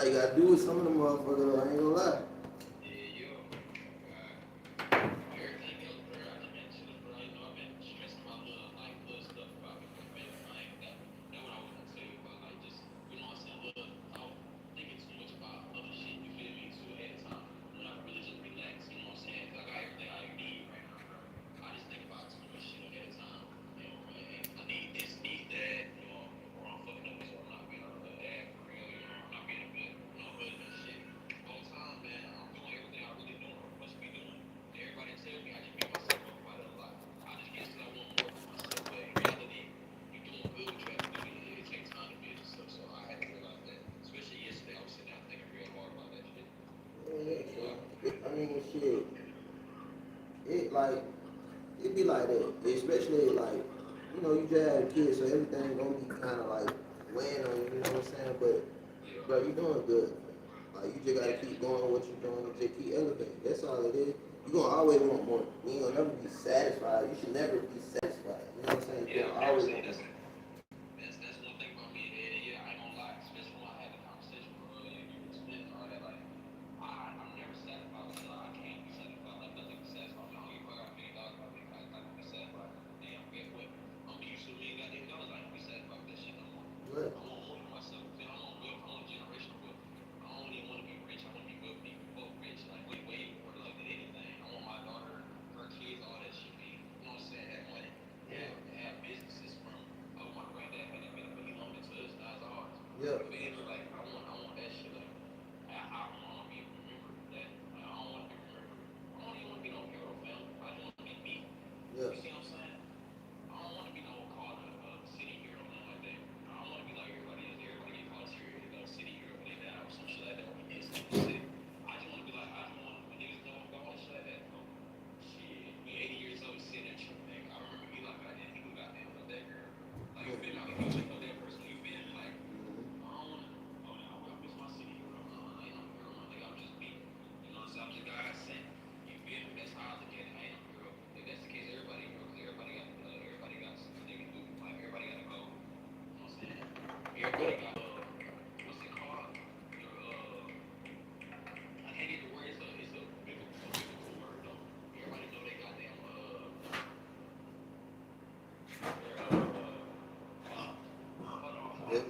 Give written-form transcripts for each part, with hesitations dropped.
how you gotta do with some of them motherfuckers. I ain't gonna lie. Yeah, I mean, shit. It like it be like that, especially like you just had a kid, so everything gonna be kind of like weighing on you. You know what I'm saying? But bro, you doing good. Like you just gotta keep going what you're doing and just keep elevating. That's all it is. You gonna always want more. You ain't gonna never be satisfied. You should never be satisfied. You know what I'm saying? You gonna always want more. Right. Yeah. Yeah.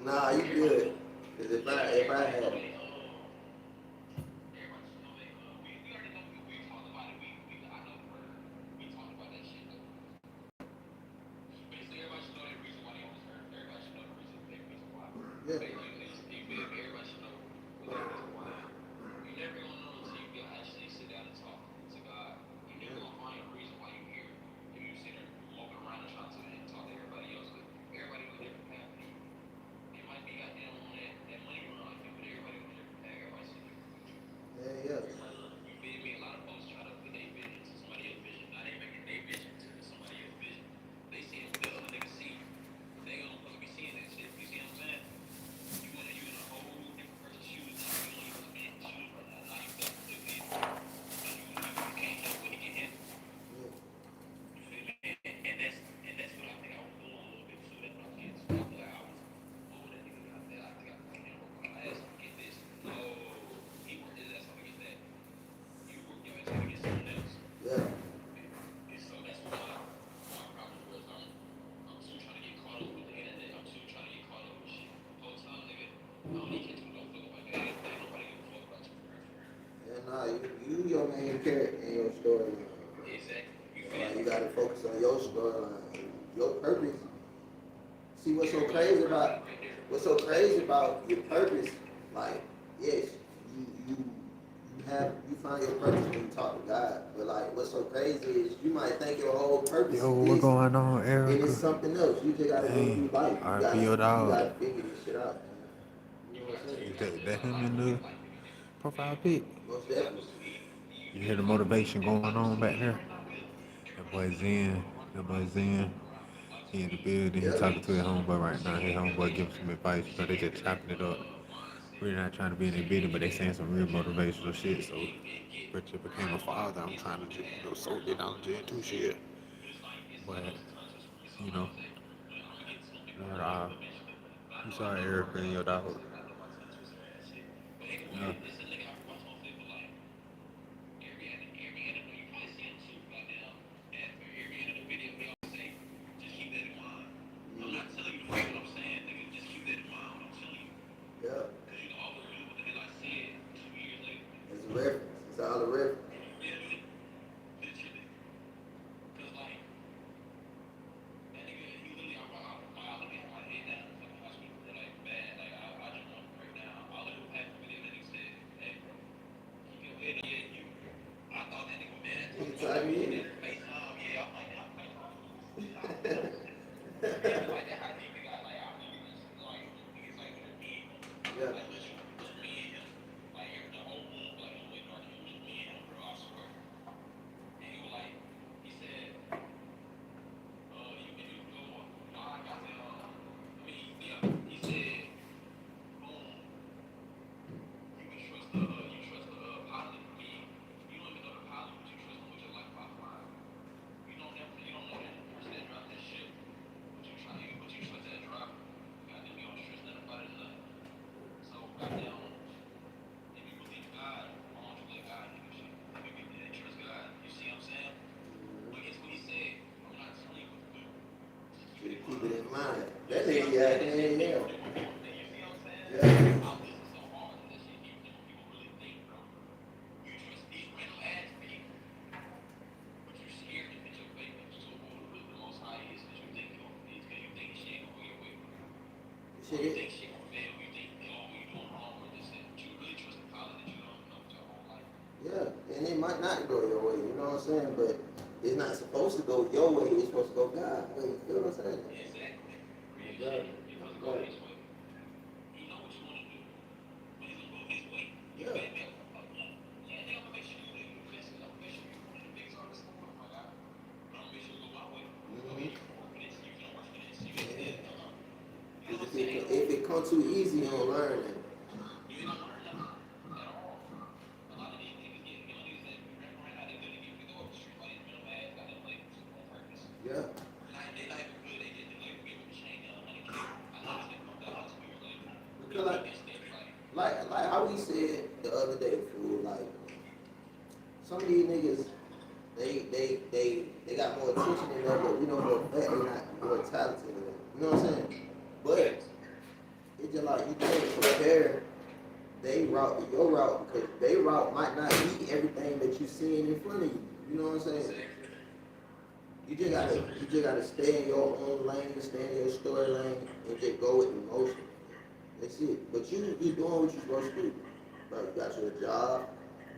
Nah, you good. Cause if I had yeah. Yeah, yeah. Yeah. Yeah, nah, you your main character in your storyline. So like you gotta focus on your storyline, your purpose. See what's so crazy about your purpose, like, yes, you find your purpose when you talk to God. But like what's so crazy is you might think your whole purpose Yo, is what this going on, and Erica? it's something else. You just gotta go Hey, through life. RP your You dog. gotta figure this shit out, man. You know what I'm saying? Is that him in the profile pic? Most definitely. You hear the motivation going on back there? That boy Zen, that boy Zen, he in the building, he Yeah. talking to his homeboy right now. His homeboy giving some advice, they just chopping it up. We're not trying to be in their business, but they saying some real motivational shit, so Richard became a father. I'm trying to just, soak it down into shit. But, you know, Lord, you saw Erica and your dog. Yeah. Mm. Yeah. It's a reference. It's all a reference. Anytime you need it. Yeah. Keep it in mind. That nigga, yeah. Yeah. Shit. Yeah, and it might not go your way, you know what I'm saying? But it's not supposed to go your way, it's supposed to go God's way, you feel what I'm saying? Yeah. Right. Yeah. Mhm. Cause if it come too easy, you don't learn it. Yeah. Because like how we said the other day, fool, like some of these niggas, they got more attention than them, but we know for a fact they not more talented than them. You know what I'm saying? But it's just like you can't compare they route to your route because they route might not be everything that you seeing in front of you. You know what I'm saying? You just gotta stay in your own lane, stay in your story lane, and just go with the motion. That's it. But you doing what you're supposed to do. Like you got your job,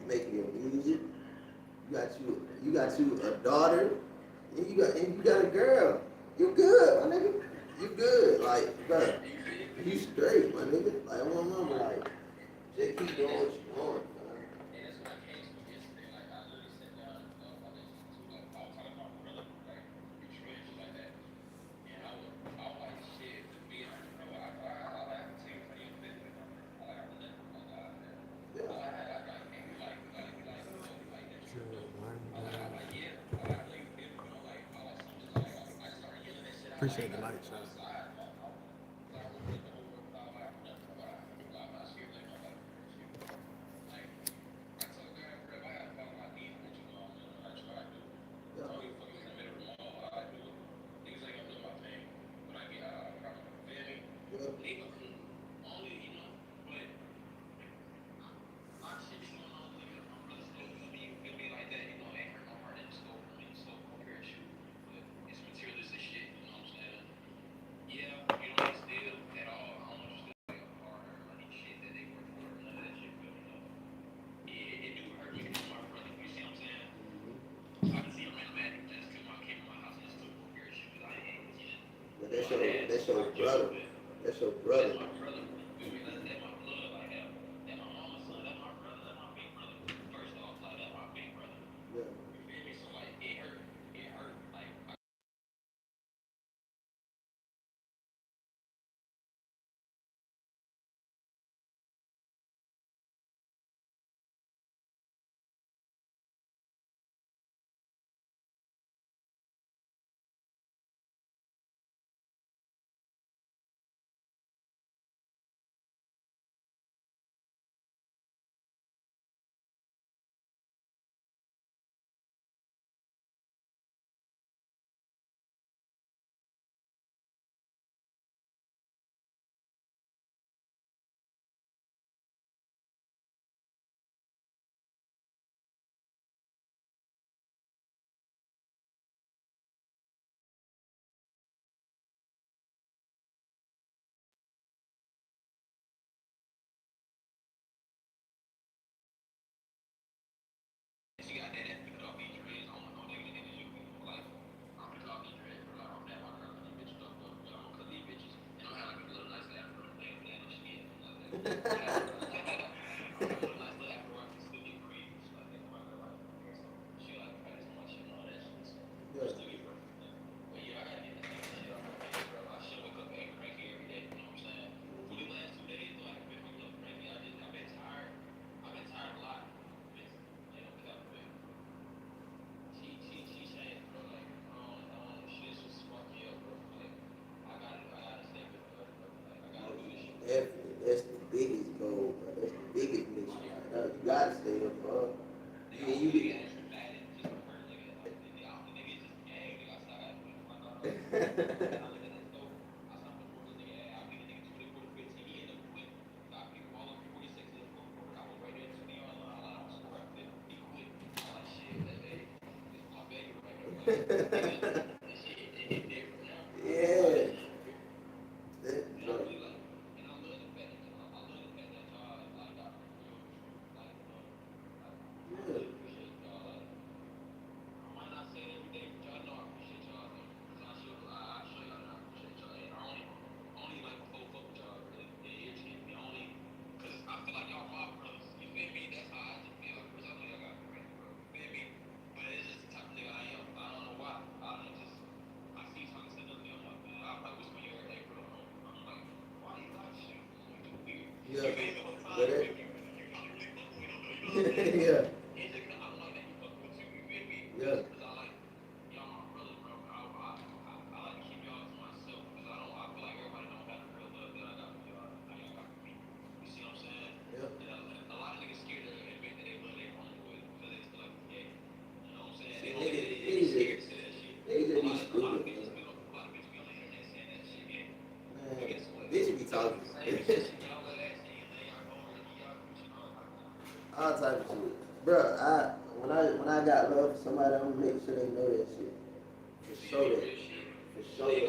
you making your music, you got you a daughter, and you got a girl. You good, my nigga. You good. Like, bro, you straight, my nigga. Like I want to remember, like, just keep doing what you doing, man. Yeah. Appreciate the light, son. Yeah. Yeah. But that's your brother. That's your brother. Yeah. Definitely, that's the biggest goal, bro. That's the biggest mission right now. You gotta stay up, bro. You yeah. Bro. Yeah. Yeah. But it, yeah. Yeah. Yeah. See, niggas just be stupid, man. Man, bitch be talking. All type of shit. Bro, when I got love for somebody, I'm gonna make sure they know that shit. For sure that. For sure that.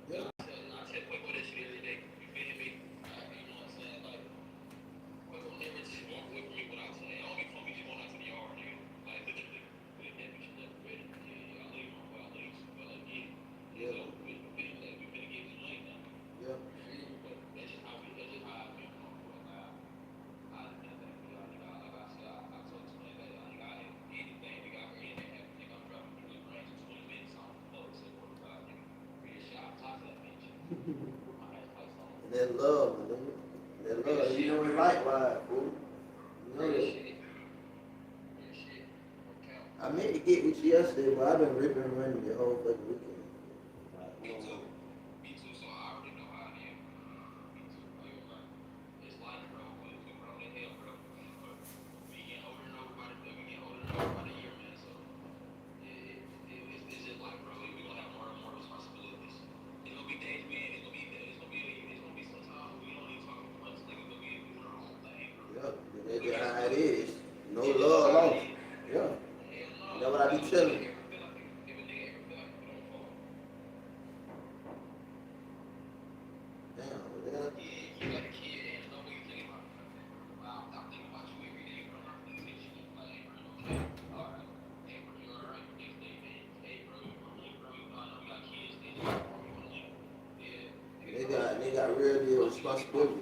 Yeah. Yeah. Yeah. And that love, man. That love. You know it likewise, fool. You know that. I meant to get with you yesterday, but I've been ripping and running the whole fucking weekend. Like, come on. Yeah. That's just how it is. No love lost. Yeah. That's what I be telling you. Damn, what the they got real deal responsibility.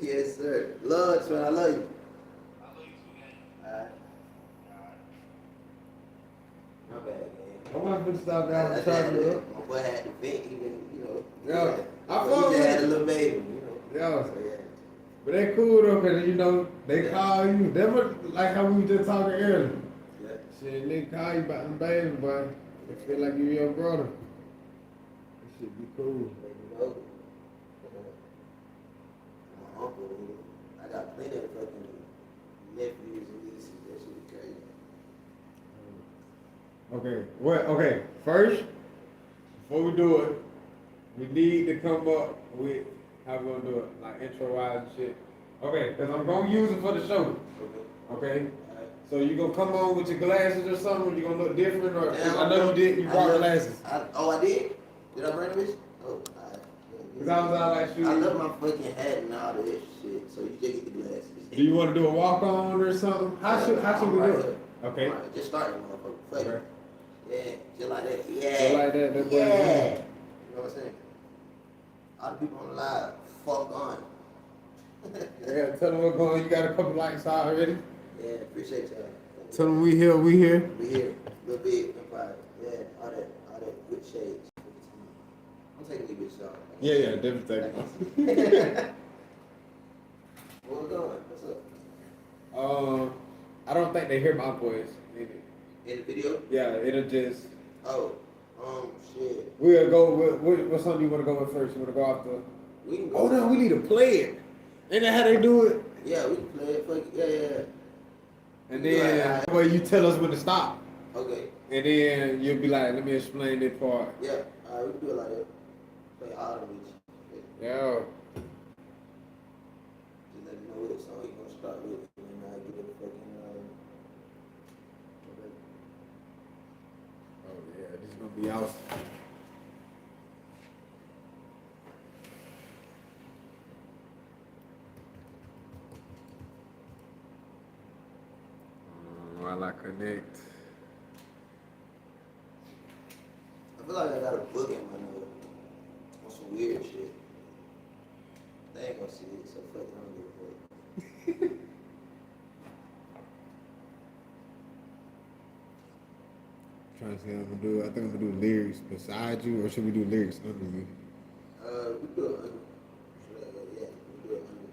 Yes, sir. Love, son. I love you. Alright. My bad, man. I'm not gonna stop down I and just had charge it to, up. my boy had to vent, even, you know. Yeah. I But fuck he just had a with little baby, you know. Yeah. So, yeah. But they cool though, cause you know, they Yeah. call you. They were like how we were just talking earlier. Yeah. Shit, they call you about them baby, but they feel like you your brother. That shit be cool. Let me know. My uncle, you know, I got plenty of fucking nephews and nieces. That shit is crazy. Okay, what? Okay, first, before we do it, we need to come up with how we gonna do it, like intro wise and shit. Okay, cause I'm gonna use it for the show. Okay. Okay, Alright. so you gonna come on with your glasses or something? You gonna look different, or Damn, I know you did. You brought glasses. I did? Did I bring them? Oh, alright. Cause I was out like I shooting. love my fucking hat and all that shit, so you just get the glasses. Do you want to do a walk on or something? How should we do it? Okay. Alright, just start it, motherfucker. Fuck Okay. it. Yeah, just like that. Yeah. Just like that, that boy. Yeah. You know what I'm saying? All the people on the live, fuck on. Yeah, tell them we're going. You got a couple likes already. Yeah, appreciate y'all. Tell them we here. We here. We here. Little big, Empire. Yeah, all that good shades. I'm taking these bitches off. Yeah, definitely. Where we going? What's up? I don't think they hear my voice. In the video? Yeah, it'll just. Oh, shit. We'll go. What song do you want to go with first? You want to go off the? We can go. Oh no, we need to play it. Ain't that how they do it? Yeah, we can play it. Fuck it. Yeah. And then well, you tell us when to stop. Okay. And then you'll be like, let me explain this part. Yeah. Alright, we can do it like that. Play all of these. Yeah. Just let me know what song you gonna start with, and then I get a fucking Oh yeah, this is gonna be awesome. While I connect. I feel like I got a book in my nose on some weird shit. They ain't gonna see it, so fuck it, I don't give a fuck. Trying to see what I'm gonna do. I think I'm gonna do lyrics beside you, or should we do lyrics under you? We do it under. Yeah, we do it under.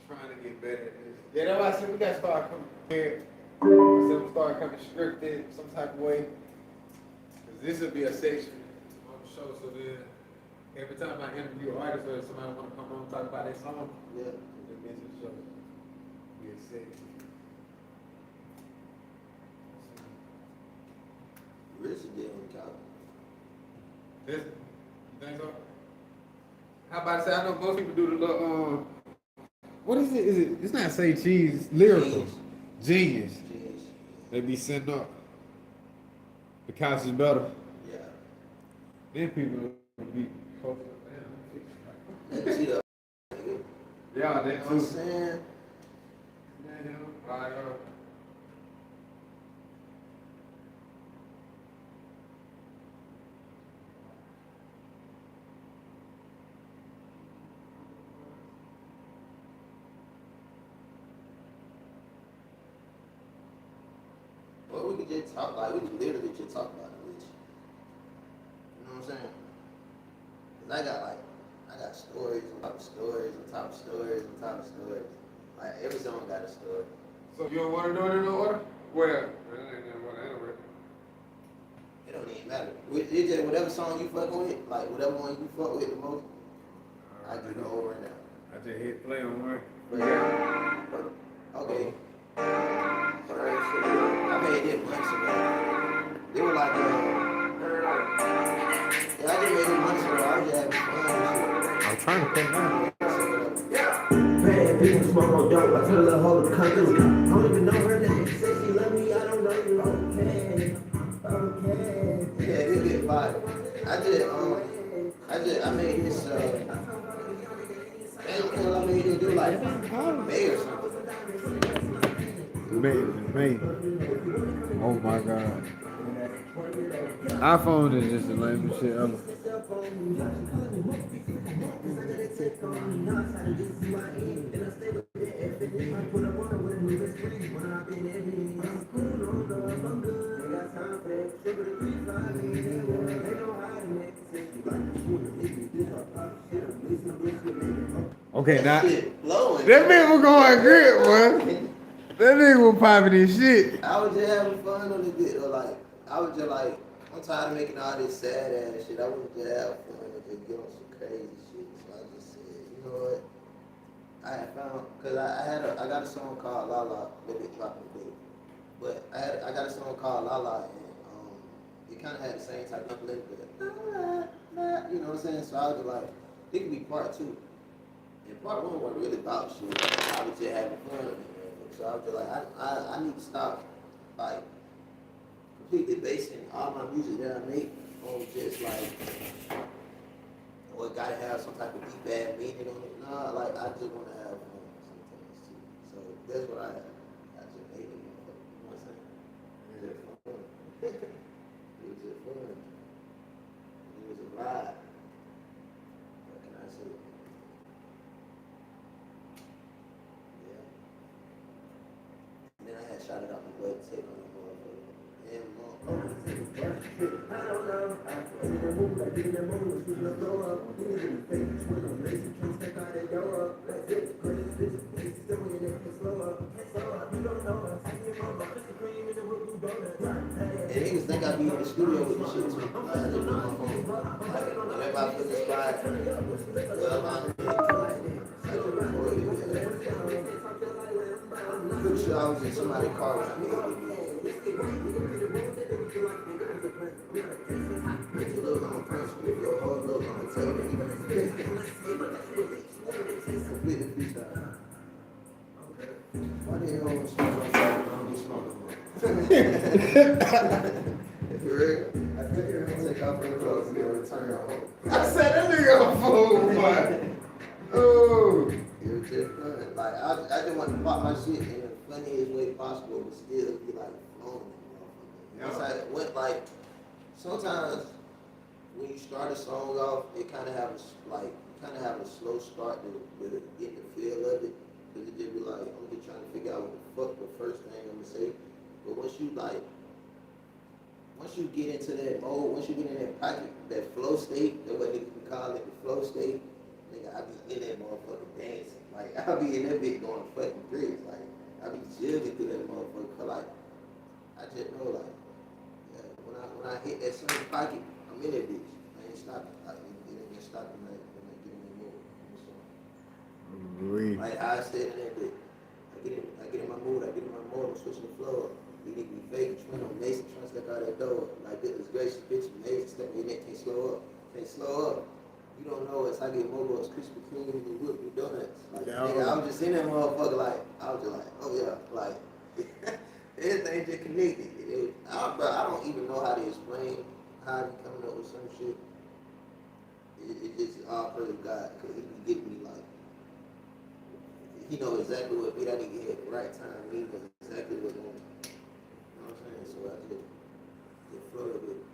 Trying to get better at this. Yeah, that's why I said we gotta start coming here. I said we start coming scripted some type of way. Cause this will be a section on the show, so then every time I interview an artist or somebody wanna come on and talk about their song, Yeah. just mention the show. Be a section. Really should get on the couch. This, you think so? How about I say, I know most people do the little, what is it? It's not say cheese, it's lyrical. Genius. Jeez. They be sitting up. The couch is better. Yeah. Then people will be closer. Let me see the nigga. Yeah, You know that what I'm too. saying? Like, Well, we could just talk, like, we could literally just talk about it, bitch. You know what I'm saying? Cause I got stories on top of stories on top of stories on top of stories. Like, every song got a story. so you don't want to do it in order? Well, it ain't in order anyway. It don't even matter. It's just whatever song you fuck with, like, whatever one you fuck with the most, I get it over and down. I just hit play on one. But yeah, okay. I made it months ago. They were like, yeah, I just made it months ago. I was just having fun I'm trying to put it on. and shit. Bad bitch smoke on dope. I tell her hoe to come through. I don't even know her name. Say she love me, I don't know you. Okay, okay. Yeah, it get fire. I made this, I made it do like May or something. me. Oh my god. iPhone is just the lamest shit ever. Okay, That now shit blowing. that nigga was going grip, boy. That nigga was popping his shit. I was just having fun on the bit, or like, I was just like, I'm tired of making all this sad ass shit. I was just have fun and just get on some crazy shit. So I just said, you know what? I had found, cause I got a song called La La, let it drop in the day. But I got a song called La La, and it kind of had the same type of lyric, but you know what I'm saying? So I was just like, it could be part two. And part one wasn't really about shit. I was just having fun. So I was just like, I need to stop, like, completely basing all my music that I make on just like, or it gotta have some type of deep bad meaning on it. Nah, like, I just want to have fun sometimes too. So that's what I just made it. You know what I'm saying? It was just fun. It was just fun. It was a ride. What can I say? Yeah. And then I had shot it out my butt, take on the motherfucker. And and niggas think I be in the studio with the shit too. Like, I just do my phone. Like, whenever I feel inspired, well, I do record it. I'm pretty sure I was in somebody's car when I made it. Look, I'm a punch with your whole look, I'm gonna tell you. Completely freestyle. Why the hell was I don't be smoking? For real? I think you're gonna take off your clothes and you'll return home. I said that nigga a fool, boy. Oh. It was just fun. Like, I just want to pop my shit in the funniest way possible, but still be like flowing. Once I went like, sometimes when you start a song off, it kind of have a slow start to get the feel of it, cause it just be like, I'm just trying to figure out what the fuck the first thing I'm gonna say. But once you get into that mode, once you get in that pocket, that flow state, that what niggas can call it, the flow state, nigga, I be in that motherfucker dancing. Like, I be in that bitch going fucking bricks. Like, I be jigging through that motherfucker. Cause like, I just know like, yeah, when I hit that same pocket, I'm in that bitch. I ain't stopping. Like, it ain't gonna stop when I get in the mood. Oui. Like I said in that bitch, I get in my mood, I get in my mode, I'm switching the flow up. We need to be fake, twin on Mason, trying to step out that door. Like, goodness gracious, bitch, Mason, step on your neck, can't slow up. Can't slow up. You don't know us, I get mobile, it's Krispy Kreme and the whip with donuts. Like, Yeah, nigga, I was just in that motherfucker, like, I was just like, oh yeah, like, everything just connected. Bro, I don't even know how to explain how he coming up with some shit. It just all praise God, because he be getting me like, he know exactly what beat I need to hit at the right time. He knows exactly what going. You know what I'm saying? So I just floated with it.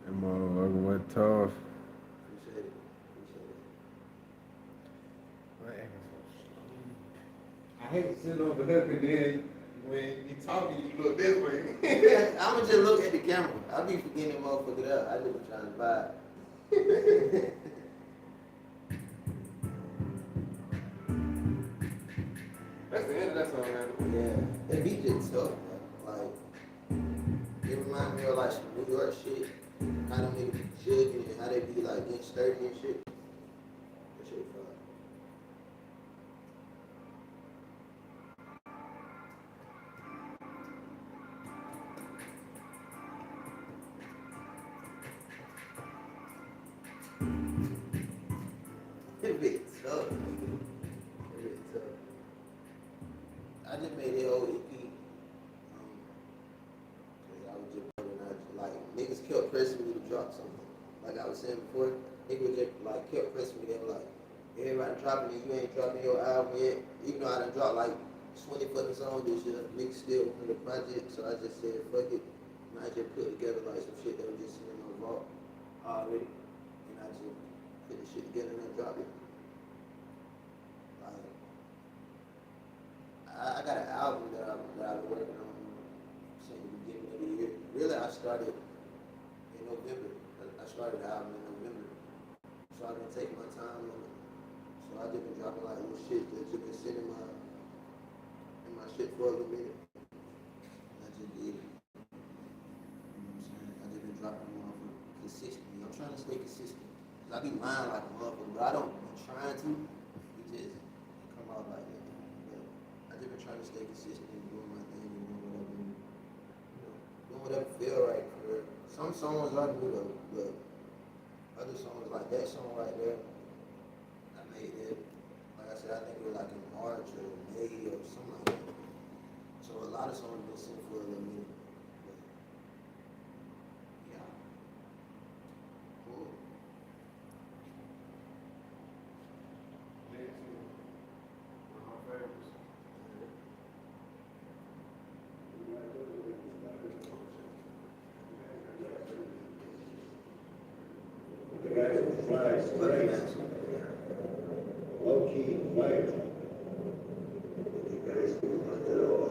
That motherfucker was tough. Appreciate it. I hate sitting on the hook and then when you talking, you look this way. I'ma just look at the camera. I be forgetting that motherfucker up. I just be trying to vibe. That's the end of that song, man. Yeah, that beat just tough, man. Like, it reminds me of like some New York shit. How them niggas be jugging and how they be like getting sturdy and shit. That shit fun. It be tough, nigga. It be tough. I just made that whole EP. Cause I was just putting out, like, niggas kept pressing me to drop something. Like I was saying before, niggas just like kept pressing me. They were like, everybody everybody dropping it, you ain't dropping your album yet. Even though I done dropped like 20 fucking songs this year, niggas still in the project, so I just said, fuck it. And I just put together like some shit that was just in my vault already. And I just put the shit together and then dropped it. Like, I got an album that I've been working on since the beginning of the year. Really, I started in November. I started the album in November. So I've been taking my time on it. So I just been dropping like little shit that you been sitting in my shit for a little minute. And I just did it. You know what I'm saying? I just been dropping them off consistently. I'm trying to stay consistent. Cause I be lying like a motherfucker, but I don't be trying to. It just come out like that. But I just been trying to stay consistent and doing my thing and doing whatever, doing whatever feel right for real. Some songs I do though, but other songs like that song right there, I made it. Like I said, I think it was like in March or May or something like that. So a lot of songs been sent for a little minute. But yeah. Cool. Next one of my favorites. The guys with flags, flags. Low key, flags. The guys who want it all.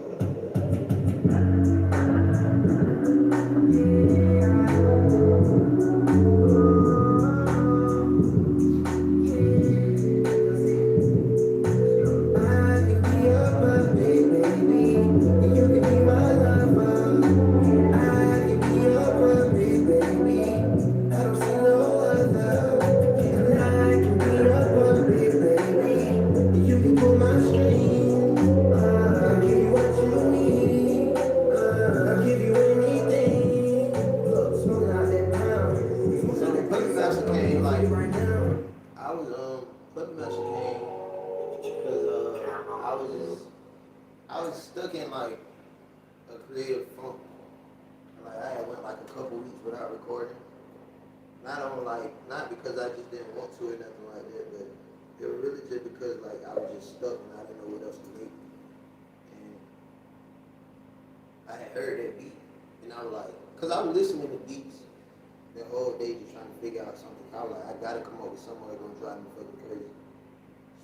I can be your birthday, baby. And you can be my lover. I can be your birthday, baby. I don't see no other. And I can be your birthday, baby. And you can pull my strings. I'll give you what you need. I'll give you anything. Look, smoking out that pound. So the Puppet Master came like, right now. I was, Puppet Master came because, I was stuck in like a creative funk. Like I had went like a couple weeks without recording. Not because I just didn't want to or nothing like that, but it was really just because like I was just stuck and I didn't know what else to make. And I had heard that beat and I was like, cause I was listening to beats the whole day just trying to figure out something. I was like, I gotta come up with something that's gonna drive me fucking crazy.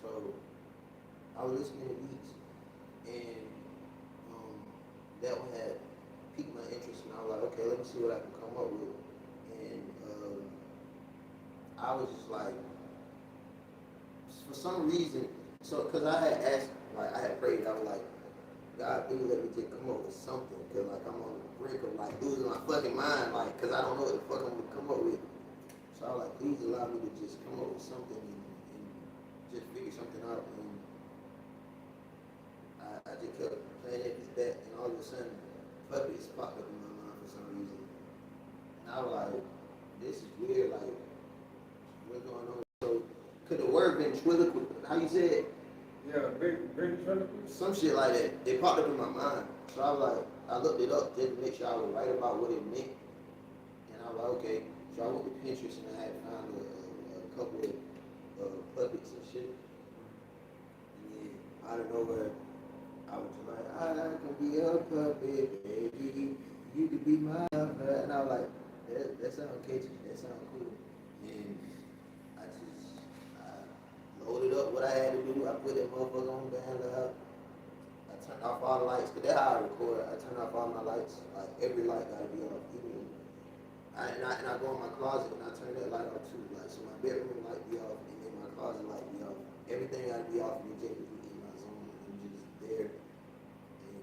So I was listening to beats and that one had piqued my interest and I was like, okay, let me see what I can come up with. And I was just like, for some reason, cause I had asked, like I had prayed, I was like, God, please let me just come up with something, cause like I'm on the brink of like losing my fucking mind, like, cause I don't know what the fuck I'm gonna come up with. So I was like, please allow me to just come up with something and just figure something out. And I just kept playing it with that, and all of a sudden, Puppets popped up in my mind for some reason. And I was like, this is weird, like, what's going on? So, could the word ventriloquist, how you say it? Yeah, big ventriloquist. Some shit like that. It popped up in my mind. So I was like, I looked it up just to make sure I was right about what it meant. And I was like, okay. So I went to Pinterest and I had found a couple of puppets and shit. And then out of nowhere, I was just like, I can be a puppet, baby. You could be my lover. And I was like, that sounds catchy. That sounds cool. And I loaded up what I had to do. I put that motherfucker on band loud. I turned off all the lights, because that's how I record. I turned off all my lights. Like, every light gotta be off. Even and I go in my closet and I turn that light off too. Like, so my bedroom light be off and then my closet light be off. Everything gotta be off and just in my zone and just there. And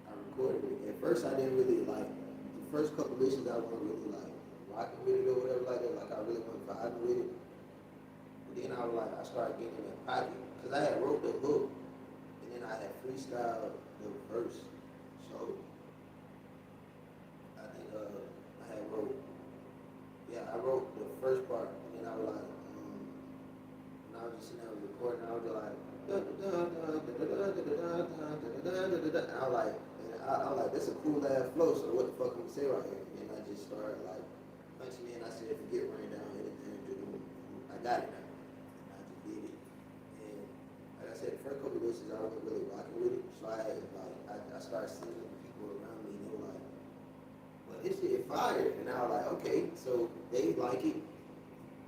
I recorded it. At first I didn't really like, the first couple listens I wasn't really like rocking with it or whatever like that. Like I really wasn't vibing with it. But then I was like, I started getting in that pocket. Because I had wrote the hook and then I had freestyled the verse. So I think I wrote the first part and then I was like, and I was just sitting there recording and I was just like, and I was like, that's a cool ass flow, so what the fuck am I say right here? And I just started like punching in, I said, forget rain down, anything, I got it now. And I just did it. places I wasn't really rocking with it. So I started seeing people around me and they were like, well, this shit fire. And I was like, okay, so they like it.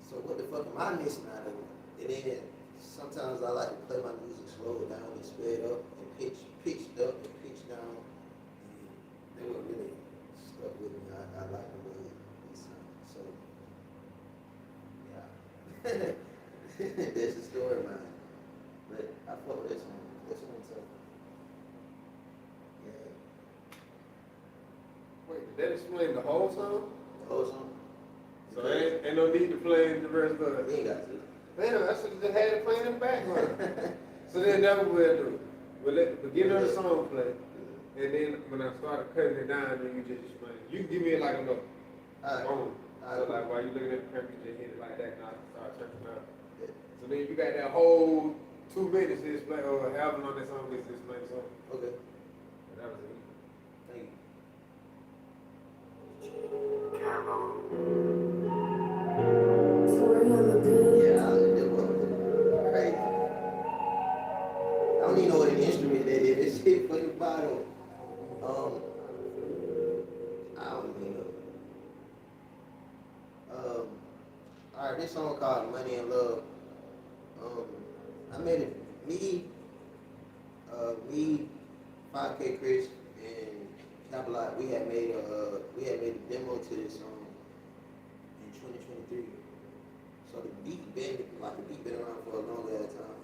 So what the fuck am I missing out of it? And then sometimes I like to play my music slow down and sped up and pitched up and pitched down. And they were really stuck with me. I like the way it sounded. So yeah. That's the story, man. But I fuck with this one. This one's tough. Yeah. Wait, did that explain the whole song? The whole song. So ain't no need to play the rest of it. We ain't got to. Damn, I should have just had it playing in the background. So then that's what we'll do. We'll let the beginning of the song play. And then when I started cutting it down, then you just explain it. You can give me like a little Alright. boom. So Alright. like while you looking at the camera, you just hit it like that and I start turning it up. Yeah. So then you got that whole 2 minutes to explain, or however long that song is to explain the song. Okay. And that was it. Thank you. Tori on the beat. Yeah, it was crazy. I don't even know what an instrument that is. This shit fucking bottle. I don't even know. Alright, this song called Money and Love. I made it, me, 5K Chris, and Capilot, we had made a demo to this song in 2023. So the beat been around for a long ass time.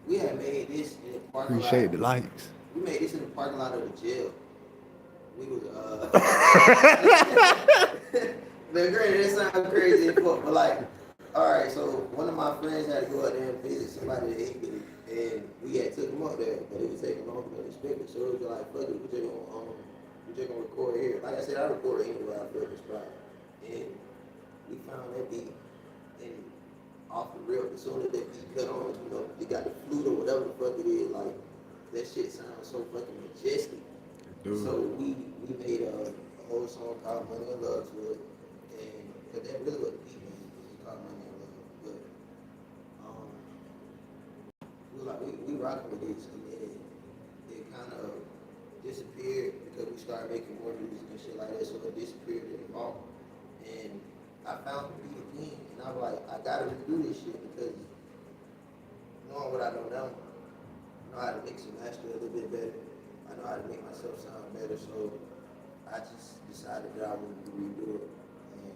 We had made this in the parking lot. Appreciate the likes. We made this in the parking lot of the jail. We was the great, that sounds crazy as fuck, but like, alright, so one of my friends had to go out there and visit somebody that ate it, and we had took him up there, but it was taking longer than expected. So it was like, fuck it, we just gonna record here. Like I said, I recorded anywhere I felt inspired. And we found that beat, and off the rip, as soon as that beat cut on, you know, it got the flute or whatever the fuck it is, like, that shit sounds so fucking majestic. Dude. So we made a whole song called Money and Love to it, and cause that really was the beat, man. It was called Money and Love, but we were like we rocking with this, and then it kind of disappeared because we started making more music and shit like that. So it disappeared and evolved, and I found the beat again, and I was like, I gotta redo this shit because knowing what I know now, I know how to mix and master a little bit better. I know how to make myself sound better, so I just decided that I wanted to redo it. And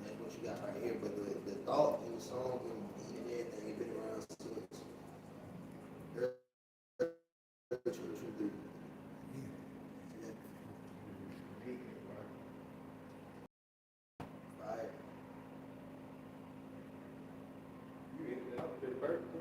that's what you got right here. But the thought in the song and the beat and everything has been around since early 2023. Yeah. Fire. You hit it up pretty perfect.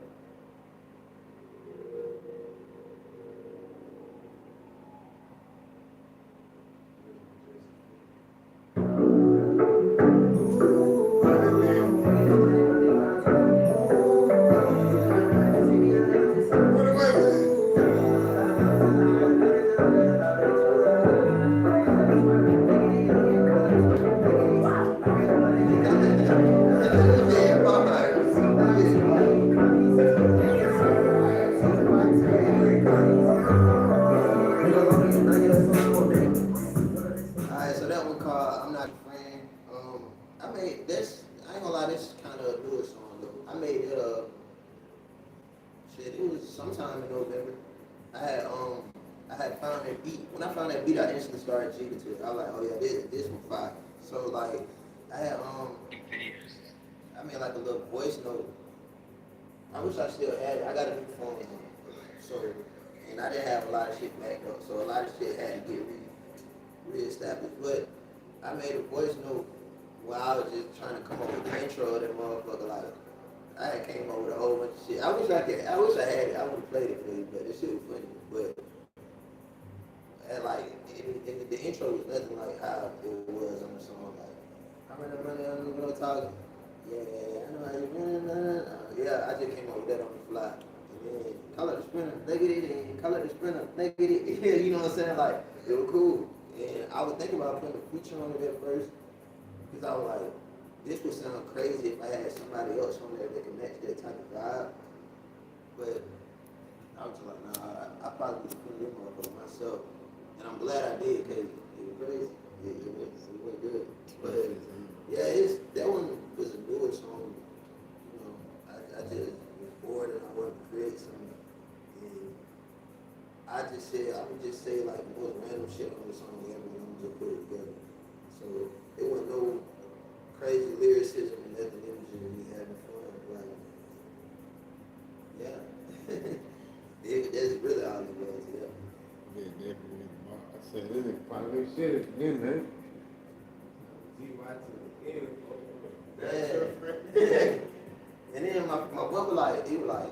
Alright, so that one called I'm Not Your Friend. I made this, I ain't gonna lie, this is kind of a newer song though. I made it, shit, it was sometime in November. I had found that beat. When I found that beat, I instantly started jigging to it. I was like, oh yeah, this one fire. So like, I had, I made like a little voice note. I wish I still had it. I got a new phone, so, and I didn't have a lot of shit backed up, so a lot of shit had to get reestablished. But I made a voice note while I was just trying to come up with the intro of that motherfucker. Like, I had came up with a whole bunch of shit. I wish I had it. I would have played it for you, but this shit was funny. But and like, the intro was nothing like how it was on the song. Like, how many money I don't know talking. Yeah, I know how you feeling. Yeah, I just came up with that on the fly. And then color the sprinter, negative, and color the sprinter, negative. Yeah, you know what I'm saying? Like, it was cool. And I was thinking about putting a feature on it at first, because I was like, this would sound crazy if I had somebody else on there that could match that type of vibe. But I was like, nah, I probably would put this motherfucker myself. And I'm glad I did because it was crazy. It went good. But yeah, that one was a good song. You know, I just was bored and I wanted to create something. And I would just say like the most random shit on the song ever and I'm just put it together. So it wasn't no crazy lyricism and nothing. It was just me having fun. Like, yeah. That's really all it was, yeah. Yeah, definitely. I said, this is probably shit at the end, man. ZY to the end. That's your friend. And then my brother he was like,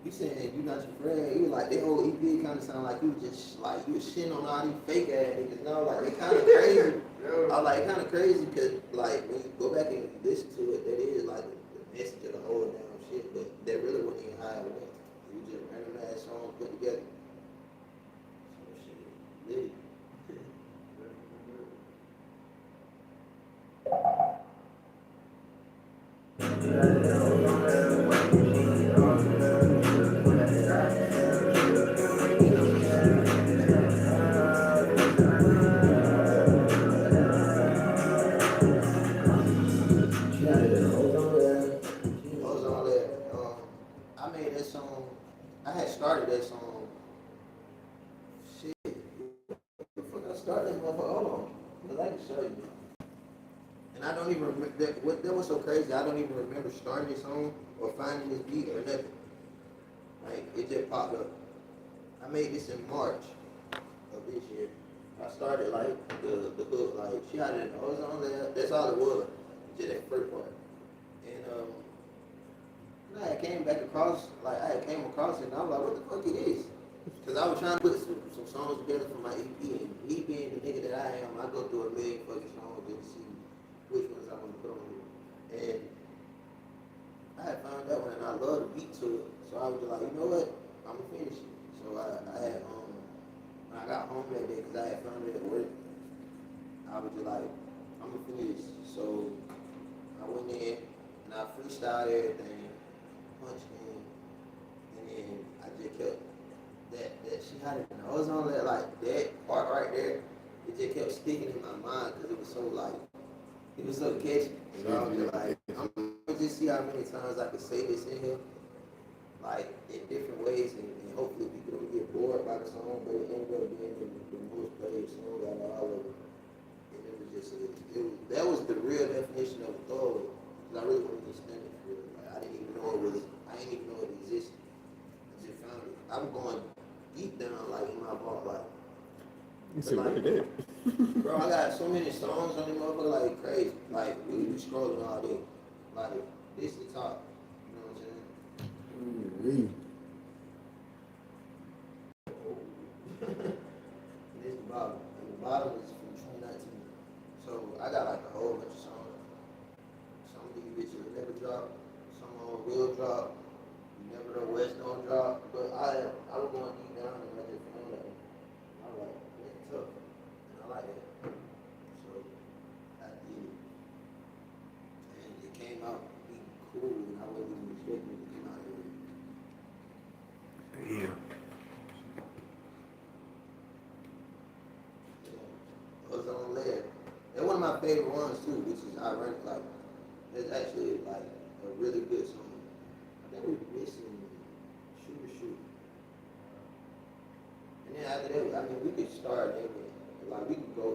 you saying you not your friend? He was like, that whole EP kind of sound like you just like you was shitting on all these fake ass niggas. You know, like it kind of crazy. I was like, kind of crazy because like when you go back and listen to it, that is like the message of the whole damn shit. But that really wasn't even how it went. It was just random ass songs put together. So shit, lit. What was all that? I made that song. I had started that song. Shit, the fuck I started that motherfucker? Hold on, 'cause I can show you. And I don't even remember that was so crazy. I don't even remember starting this song or finding this beat or nothing. Like it just popped up. I made this in March of this year. I started like the hook, like she had it. I was on there. That's all it was. Just that first part. And I had came back across, like I had came across it, and I was like, what the fuck it is? Because I was trying to put some songs together for my EP, and me being the nigga that I am, I go through a million fucking songs just to see which ones I want to put on here. And I had found that one, and I love the beat to it. So I was just like, you know what? I'm gonna finish it. So I had when I got home that day, because I had found it at work, I was just like, I'm gonna finish this. So I went in and I freestyled everything, punched in, and then I just kept that she had it. And I was on that like that part right there. It just kept sticking in my mind because it was so like it was so catchy. So I was just like, I'm gonna just see how many times I can say this in here, like in different ways, and hopefully people don't get bored by the song. But it ended up being the most played song out of all of them. And it was just that was the real definition of a thug. Cause I really wasn't just standing for it. Like, I didn't even know it existed. I just found it. I'm going deep down like in my vault, like. You see what it is. Bro, I got so many songs on this motherfucker like crazy. Like we be scrolling all day. Like this the top. You know what I'm saying? And this the bottom. And the bottom is from 2019. So I got like a whole bunch of songs. Some of these bitches will never drop. Some of them will drop. You never know what's gonna drop. But I was going deep down and I just found that. I was like, it's tough. And I like that. So I did it. And it came out being cool and I wasn't even expecting it to come out here. Yeah. Yeah. It was on there. And one of my favorite ones too, which is ironic, like it's actually like a really good song. I think we're missing Shoot or Shoot. And then after that, I mean we could start naming like we can go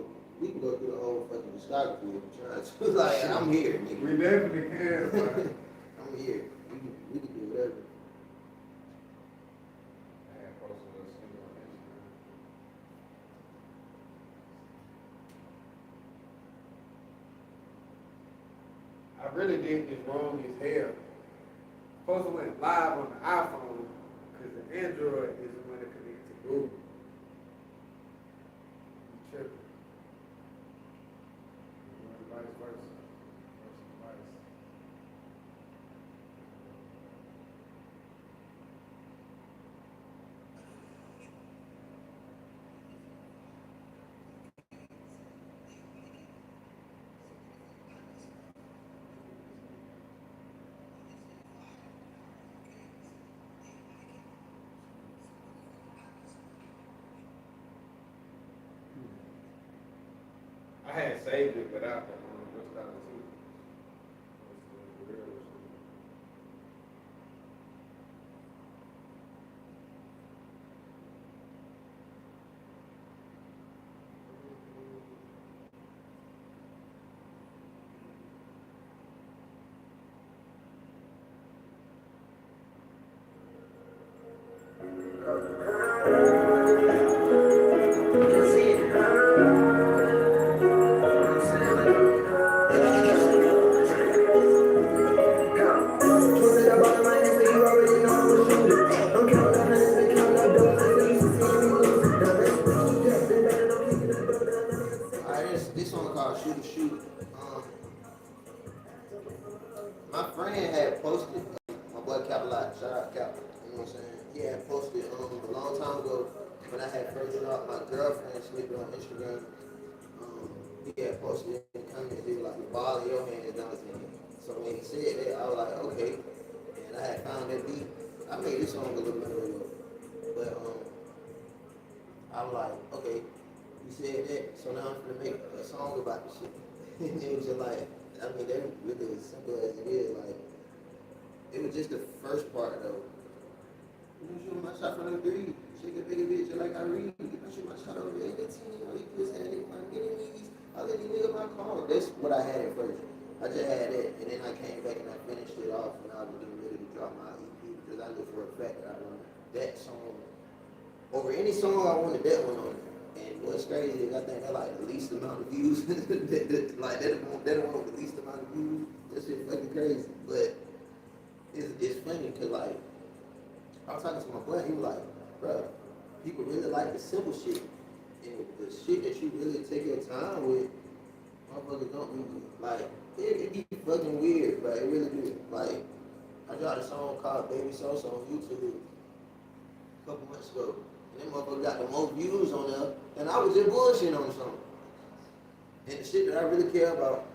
through the whole fucking discography if we're trying to. Like I'm here, nigga. We definitely can, man. I'm here. We can do whatever. I had posted a single on Instagram. I really did this wrong as hell. Supposed to went live on the iPhone because the Android is the one that connects to Google. I'm tripping. Vice versa. Vice. had saved it, but I just started too. Alright, this song called Shoot to Shoot. My friend had posted, my boy Capalot, shout out Cap, you know what I'm saying? He had posted a long time ago when I had first dropped my girlfriend sleeping on Instagram. He had posted in the comments, he was like, the ball in your hand is down to me. So when he said that, I was like, okay. And I had found that beat. I made this song a little bit ago. But I was like, okay, he said that, so now I'm gonna make a song about the shit. And it was just like, I mean, they're really as simple as it is. Like, it was just the first part though. You know, shoot my shot from the three. Shake a bigger bitch like I read. You know, shoot my shot over there. You know, you just had it, my enemies. I let you nigga my car. That's what I had at first. I just had that, and then I came back and I finished it off when I was getting ready to drop my EP because I knew for a fact that I wanted that song over any song. I wanted that one on it. And what's crazy is I think that like the least amount of views. Like that one with the least amount of views. That shit fucking crazy. But it's funny because like I was talking to my boy, he was like, bro, people really like the simple shit. And the shit that you really take your time with, motherfuckers don't really like it be fucking weird, but it really do. Like I dropped a song called Baby Sosa on YouTube a couple months ago. And them motherfuckers got the most views on there, and I was just bullshitting on the song. And the shit that I really care about,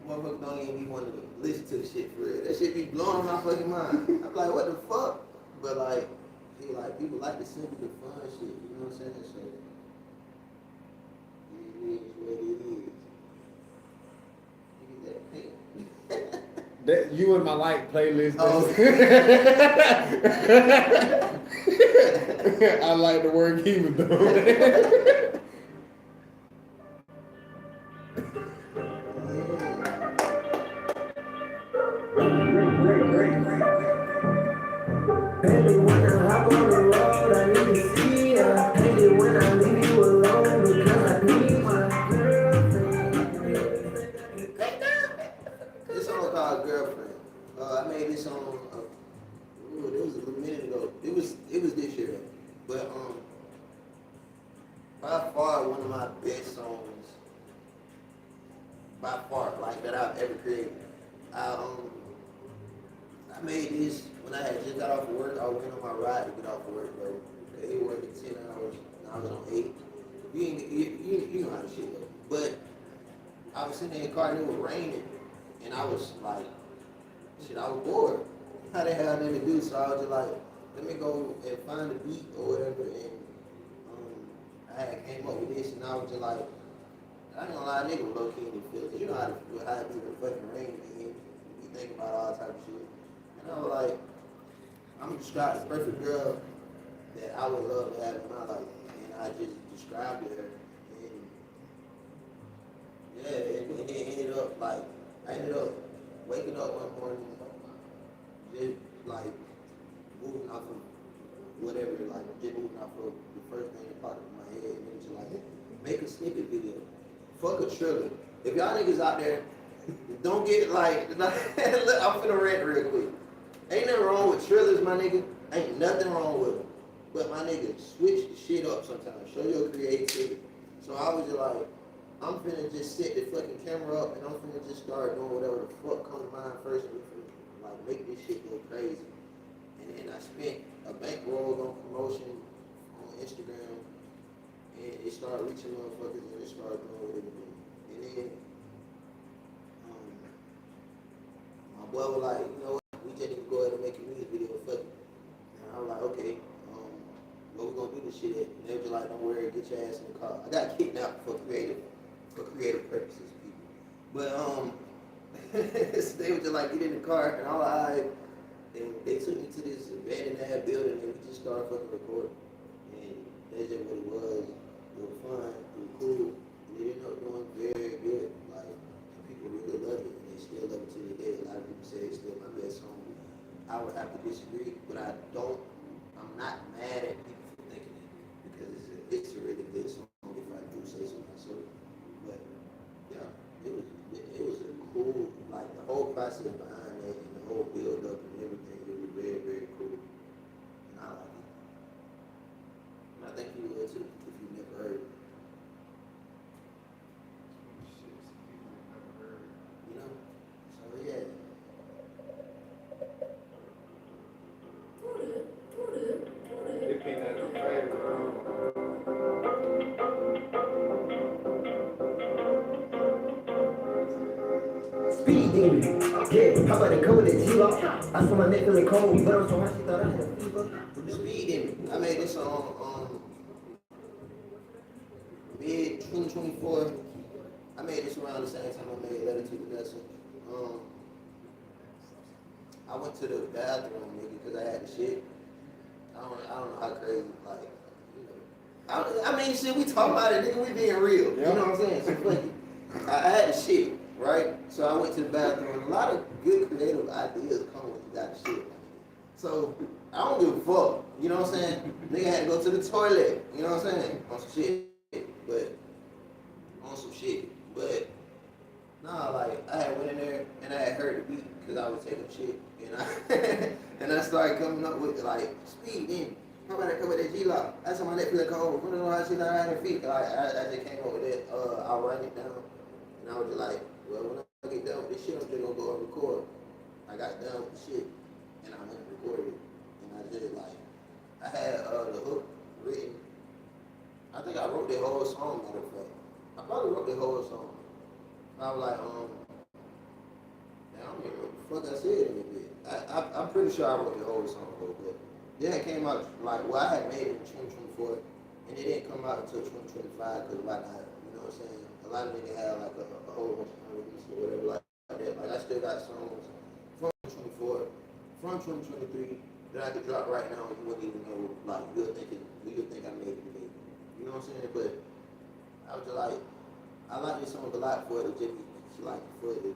motherfuckers don't even be wanting to listen to the shit for real. That shit be blowing my fucking mind. I'm like, what the fuck? But like, people like the simple, the fun shit, you know what I'm saying? So, it is what it is. Look at that paint. That you in my like playlist. Oh. I like the work he was doing. Baby, when I hop on the road, I need to see ya. Baby, when I leave you alone, because I need my girlfriend. This song called Girlfriend. I made this song. It was a little minute ago. It was this year, but by far one of my best songs. By far, like that I've ever created. I made this when I had just got off of work. I went on my ride to get off of work, bro. They working 10 hours, and I was on 8. You know how the shit goes. But I was sitting in the car and it was raining, and I was like, shit, I was bored. How the hell I nothing to do? So I was just like, let me go and find a beat or whatever. And I had came up with this, and I was just like, I ain't gonna lie, nigga was low key in the field. You know how it be with fucking rain, man. You think about all type of shit. And I was like, I'm gonna describe the perfect girl that I would love to have in my life. And I just described her. And yeah, and it ended up like, I ended up waking up one morning, just like moving off of whatever, like just moving off of the first thing that popped in my head. And it was like, make a snippet video. Fuck a Triller. If y'all niggas out there, don't get like, I'm finna rant real quick. Ain't nothing wrong with Trillers, my nigga. Ain't nothing wrong with them. But my nigga, switch the shit up sometimes. Show your creativity. So I was just like, I'm finna just set the fucking camera up and I'm finna just start doing whatever the fuck comes to mind first and like make this shit go crazy. And then I spent a bankroll on promotion on Instagram and it started reaching motherfuckers and it started doing what it was doing. And then my boy was like, you know what, we just need to go ahead and make a music video, fuck it. And I was like, okay, what we gonna do this shit at? And they were just like, don't worry, get your ass in the car. I got kidnapped for creative. for creative purposes, people. But so they would just like get in the car and all I and they took me to this abandoned ass building and we just started fucking recording. And that's just what it was. It was fun, it was cool, and it ended up doing very good. Like people really love it and they still love it to this day. A lot of people say it's still my best song. I would have to disagree, but I'm not mad at people for thinking it because it's a really good song if I do say so myself. But yeah, it was a cool, like the whole process behind it and the whole build up and everything. It was very, very cool, and I like it. And I think you will too if you never heard it. You know, so yeah. It came out of favor. Speed demon. Yeah, how about it come with a G-Lock? I saw my neck feeling cold, but I'm so hot she thought I had a fever. Speed Demon. I made this song mid 2024. I made this around the same time I made Letter to Vanessa. I went to the bathroom, nigga, because I had the shit. I don't know how crazy, like, you know. I mean, shit, we talking about it, nigga, we being real. Yeah. You know what I'm saying? So, fuck it. I had the shit, right? So I went to the bathroom. A lot of good creative ideas come when you got the shit. So I don't give a fuck. You know what I'm saying? Nigga had to go to the toilet. You know what I'm saying? On some shit. But nah, like I had went in there and I had heard the beat because I was taking shit. And I started coming up with like speed in. How about I come with that G-Lock? I saw my neck feel cold. What do I see that I had feet? I just came up with that. I'll write it down. And I was just like, well, when I get done with this shit, I'm just gonna go and record. I got done with the shit and I went and recorded it. And I did like, I had the hook written. I think I wrote the whole song, matter of fact. I probably wrote the whole song. I was like, I don't even know what the fuck I said in it. I'm pretty sure I wrote the whole song, but then it came out like, well, I had made it in 2024, and it didn't come out until 2025 because why not? You know what I'm saying? A lot of niggas have like a whole bunch of releases or whatever like that. Like I still got songs from 2024, from 2023 that I could drop right now and you wouldn't even know. Like you'll think I made it today. You know what I'm saying? But I was just like, I like this song a lot for it to just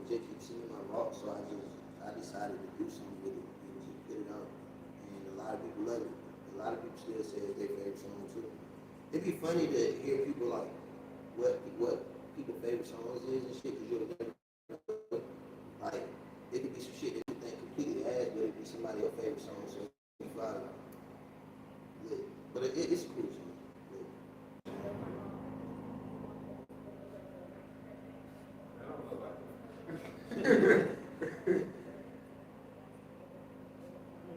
keep seeing my rock. So I decided to do something with it and just put it out. And a lot of people love it. A lot of people still say it's their favorite song too. It'd be funny to hear people like what people's favorite songs is and shit, because you'll never know. Like it could be some shit that you think completely ass, but it'd be somebody else's favorite song. So it'd be fine. Yeah. But it's a cool song.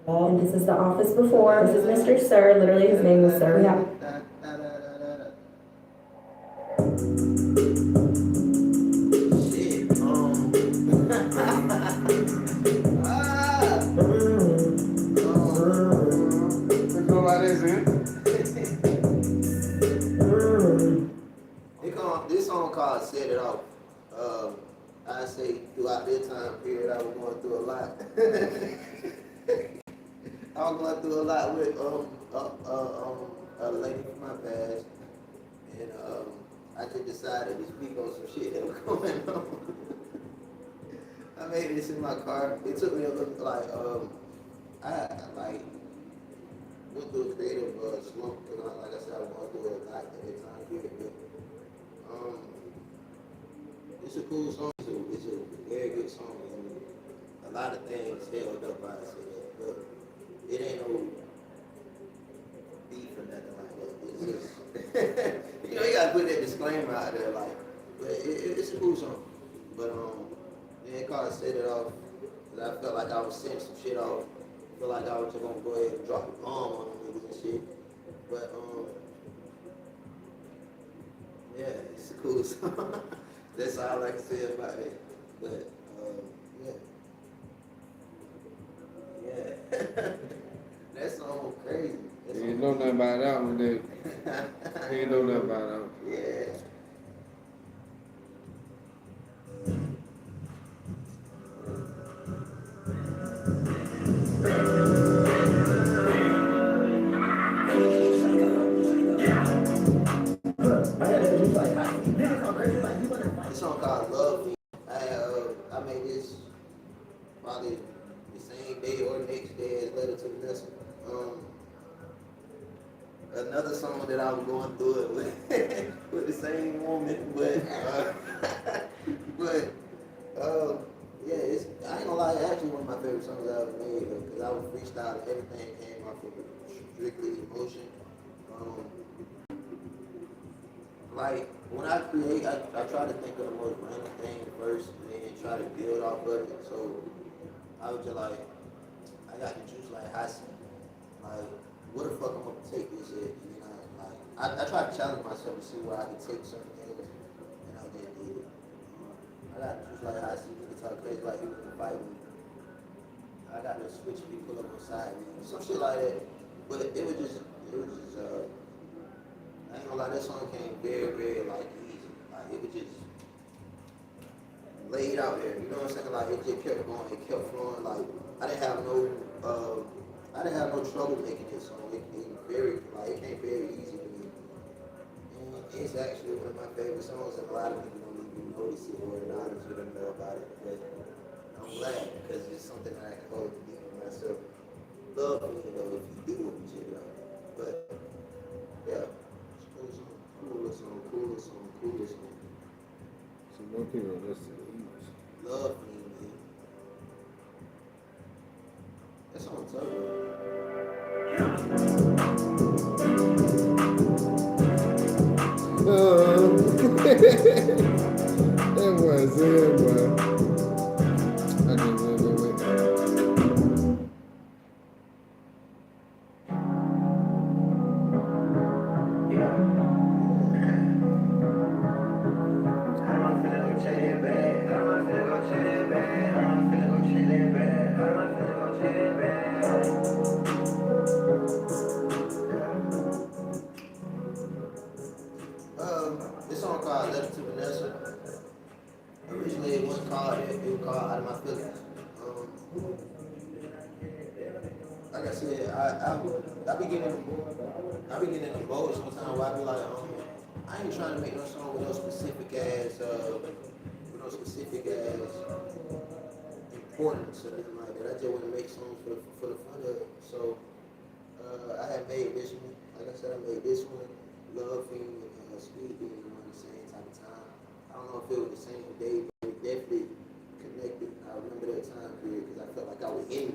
And this is the office before. This is Mr. Sir. Literally, his name was Sir. Yeah. Shit. This song called Set It Off. I say throughout this time period I was going through a lot. I was going through a lot with a lady from my past, and I just decided to speak on some shit that was going on. I made this in my car. It took me a little I like went through a creative slump because like I said I was going through a lot at that time period. But it's a cool song. It's a very good song. And a lot of things held up by it. But it ain't no beef or nothing like that. It's just, you gotta put that disclaimer out there, like, but it's a cool song. But then called Set It Off, because I felt like I was sending some shit off. I felt like I was just gonna go ahead and drop a bomb on them niggas and shit. But yeah, it's a cool song. That's all I can say about it. But yeah. That song crazy. You ain't know nothing about that one, dude. You ain't know nothing about that one. Yeah. another song that I was going through it with, with the same woman, but but yeah, it's I ain't gonna lie, it's actually one of my favorite songs I ever made because I was freestyling, everything came off of strictly emotion. Like when I create, I try to think of the most random thing first and then try to build off of it. So I was just like, I got the juice like hot seat. Like, where the fuck I'm gonna take this at? You know, like I try to challenge myself to see where I can take certain things, and I just did it. I got the juice like hot seat. You can talk crazy like you can fight me. I got to switch people up on side, some shit like that. But it was just I ain't gonna lie, that song came very, very like easy. Like it was just laid out there. You know what I'm saying? Like it just kept going, it kept flowing. Like I didn't have no trouble making this song. It came very easy to me. And it's actually one of my favorite songs, and a lot of people don't even notice it or acknowledge it or know about it. But I'm glad because it's something that I can hold deep in myself. Love me, you know, if you do what you check it out. But yeah. Coolest song. So more people listen to Eagles. Love me, man. That's on Turbo. That was it, boy. I can live with it. This song called Letter to Vanessa. Originally it was called Out of My Feelings. Like I said, I be getting in the mode sometimes where I be like, I ain't trying to make no song with no specific ass importance or nothing like that. I just want to make songs for the fun of it. So I had made this one. Like I said, I made this one, Love Fiend and Speed Being around the same type of time. I don't know if it was the same day, but it definitely connected. I remember that time period because I felt like I was in.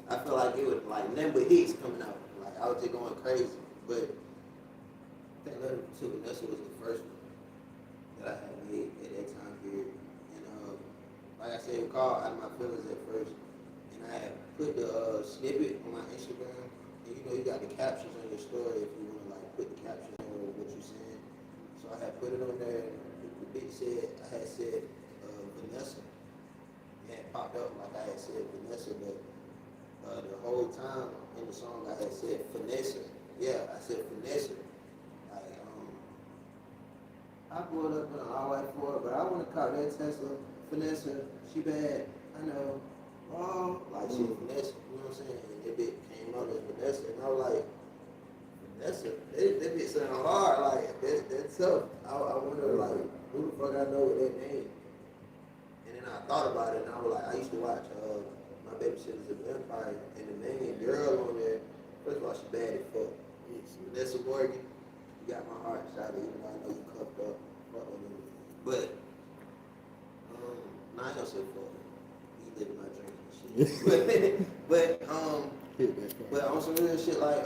I felt like it was like nothing but hits coming out. Like I was just going crazy. But I think Letter to Vanessa was the first one that I had made at that time period. And like I said, it was called Out of My Feelings at first. And I had put the snippet on my Instagram. And you know you got the captions on your story if you want to like put the captions on what you're saying. So I had put it on there and the bitch said, I had said Vanessa. It had popped up like I had said Vanessa, but the whole time in the song I had said Vanessa. Yeah, I said Vanessa. Like, I pulled up in an all-white Ford, but I want to call that Tesla Vanessa. She bad, I know. Oh, like she Vanessa, you know what I'm saying? And that bitch came out as Vanessa, and I was like, Vanessa, that bitch sound hard, like, that's tough. I wonder, like, who the fuck I know with that name? And then I thought about it, and I was like, I used to watch My Babysitter's a Vampire, and the main girl on there, first of all, she bad as fuck. Vanessa Morgan, you got my heart shot, even though I know you cuffed up. Fuck with me. But, nah, I ain't gonna say fuck. You living my dream and shit. but on some real shit, like,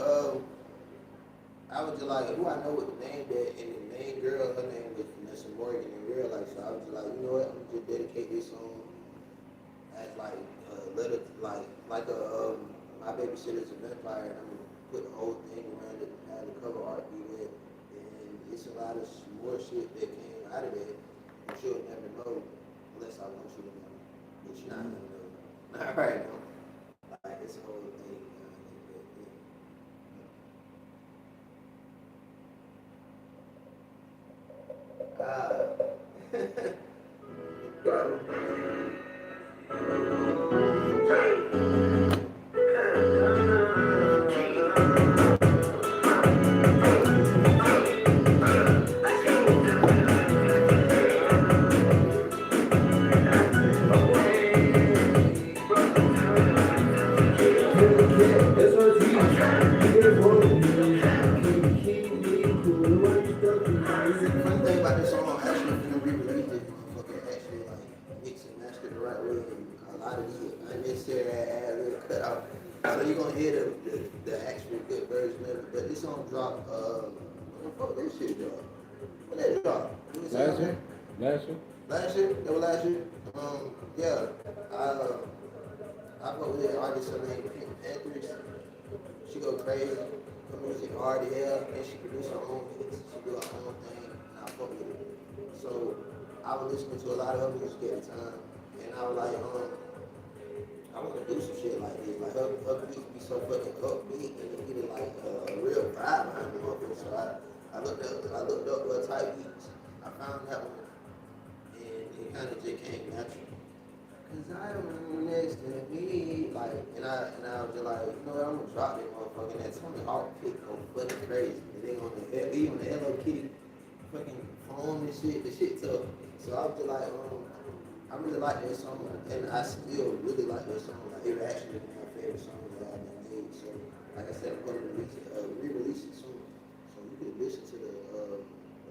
I was just like, who I know with the name that, and the main girl, her name was Vanessa Morgan in real life, so I was just like, you know what, I'm gonna just dedicate this song as like a letter, like My Babysitter's a Vampire, and I'm gonna put the whole thing around it, have the cover art be lit, and it's a lot of more shit that came out of that that you'll never know unless I want you to know, but you're not gonna know. Not right now. Like it's a whole thing. lot of the unnecessary ad lib cut out. So you're gonna hear the actual good version of it. But this song dropped, when the fuck this shit dropped? When did it drop? Last year? Last year? Last year? That was last year? Yeah. I fuck with an artist named Pink Panthers. She go crazy. Her music hard as hell, and she produce her own hits. She do her own thing, and I fuck with it. So I was listening to a lot of her music at the time, and I was like, I want to do some shit like this. Like her beats be so fucking upbeat, and it get like a real vibe behind the motherfucker. So I looked up her type beats. I found that one, and it kind of just came natural. Cause I don't next to me, like, and I was just like, you know what, I'm gonna drop that motherfucker. And that Tony Hawk pick go fucking crazy. And they on the Hello Kitty fucking phone and shit. The shit tough. So I was just like, I really like that song, and I still really like that song. Like, it actually one of my favorite songs that I've been made. So, like I said, I'm gonna re-release it soon. So you can listen to the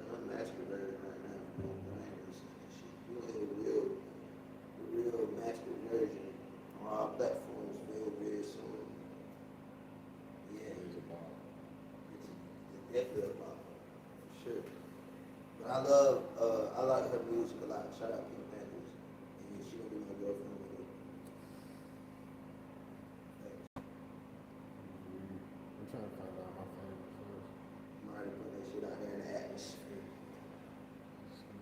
unmastered version right now. You know, I ain't really saying that shit. You know, the real mastered version on our platforms very soon. Yeah, it's definitely a bop, for sure. But I like her music a lot. Shout out Pink Panthers. And she gonna be my girlfriend with it. I'm trying to find out my favorite first. I'm already putting that shit out there in the atmosphere.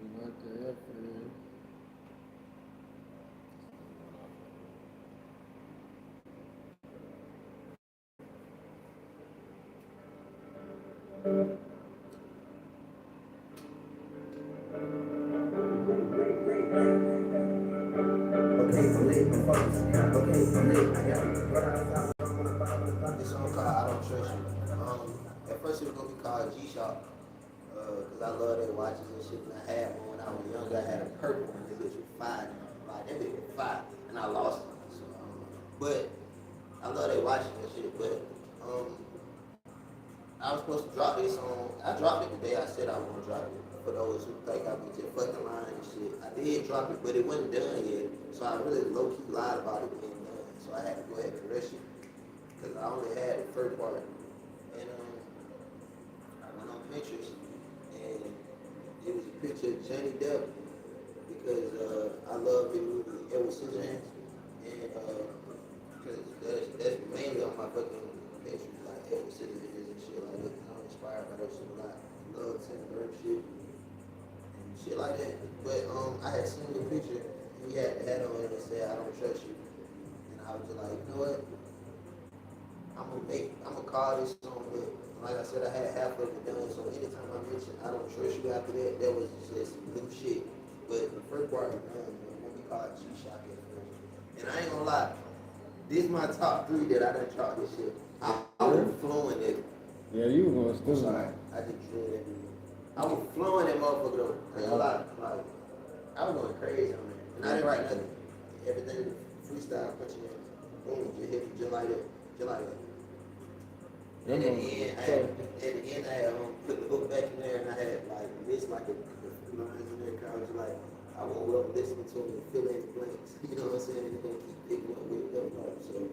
We like the effort. This song called I Don't Trust You. At first it was gonna be called G-Shock, cause I love their watches and shit. And I had one when I was younger. I had a purple one. That bitch was fire. Like that bitch was fire, and I lost it. So, but I love their watches and shit. But I was supposed to drop this song. I dropped it the day I said I was gonna drop it. For those who think I was just fucking lying and shit, I did drop it, but it wasn't done yet. So I really low key lied about it being done. So I had to go ahead and correct it. Because I only had the first part. And I went on Pinterest, and it was a picture of Johnny Depp, because I love the movie Edward Scissorhands, and because that's mainly on my fucking Pinterest, like Edward Scissorhands and shit like that. I'm inspired by that shit a lot. Love Tim Burton shit and shit like that. But I had seen the picture, and he had the hat on it and said, I don't trust you. And I was just like, you know what? I'm gonna call this song good. Like I said, I had half of it done, so anytime I mention I don't trust you after that, that was just some new shit. But the first part was done, man. Let me call it G-Shock at first. And I ain't gonna lie, this is my top 3 that I done tried this shit. I was flowing it. Yeah, you were going I'm stupid. sorry, I just drew that video. I was flowing that motherfucker though. I ain't gonna lie, like, I was going crazy on it. And I didn't write nothing. Everything freestyle, punching in, boom, just hit me just like that. Just like that. And at the end, I had put the book back in there, and I had like missed like a few lines in there. Cause I was like, I won't love listening to him and fill in the blanks. You know what I'm saying? And then keep picking up with them. So,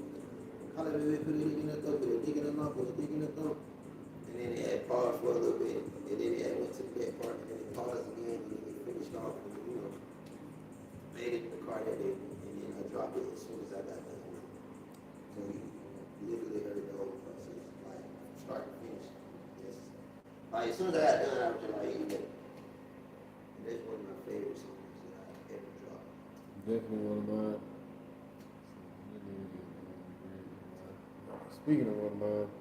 call it a bit, put it in the thumb, put it digging them up, put it digging the thumb. And then it had paused for a little bit, and then it had went to the back part, and then it paused again, and then it finished off, and you know, made it in the car that day, and then I dropped it as soon as I got done with it. So you literally heard the whole process, like start to finish. Yes. Like as soon as I got done, I was just like, yeah. And that's one of my favorite songs that I ever dropped. Definitely one of mine. Speaking of one of mine,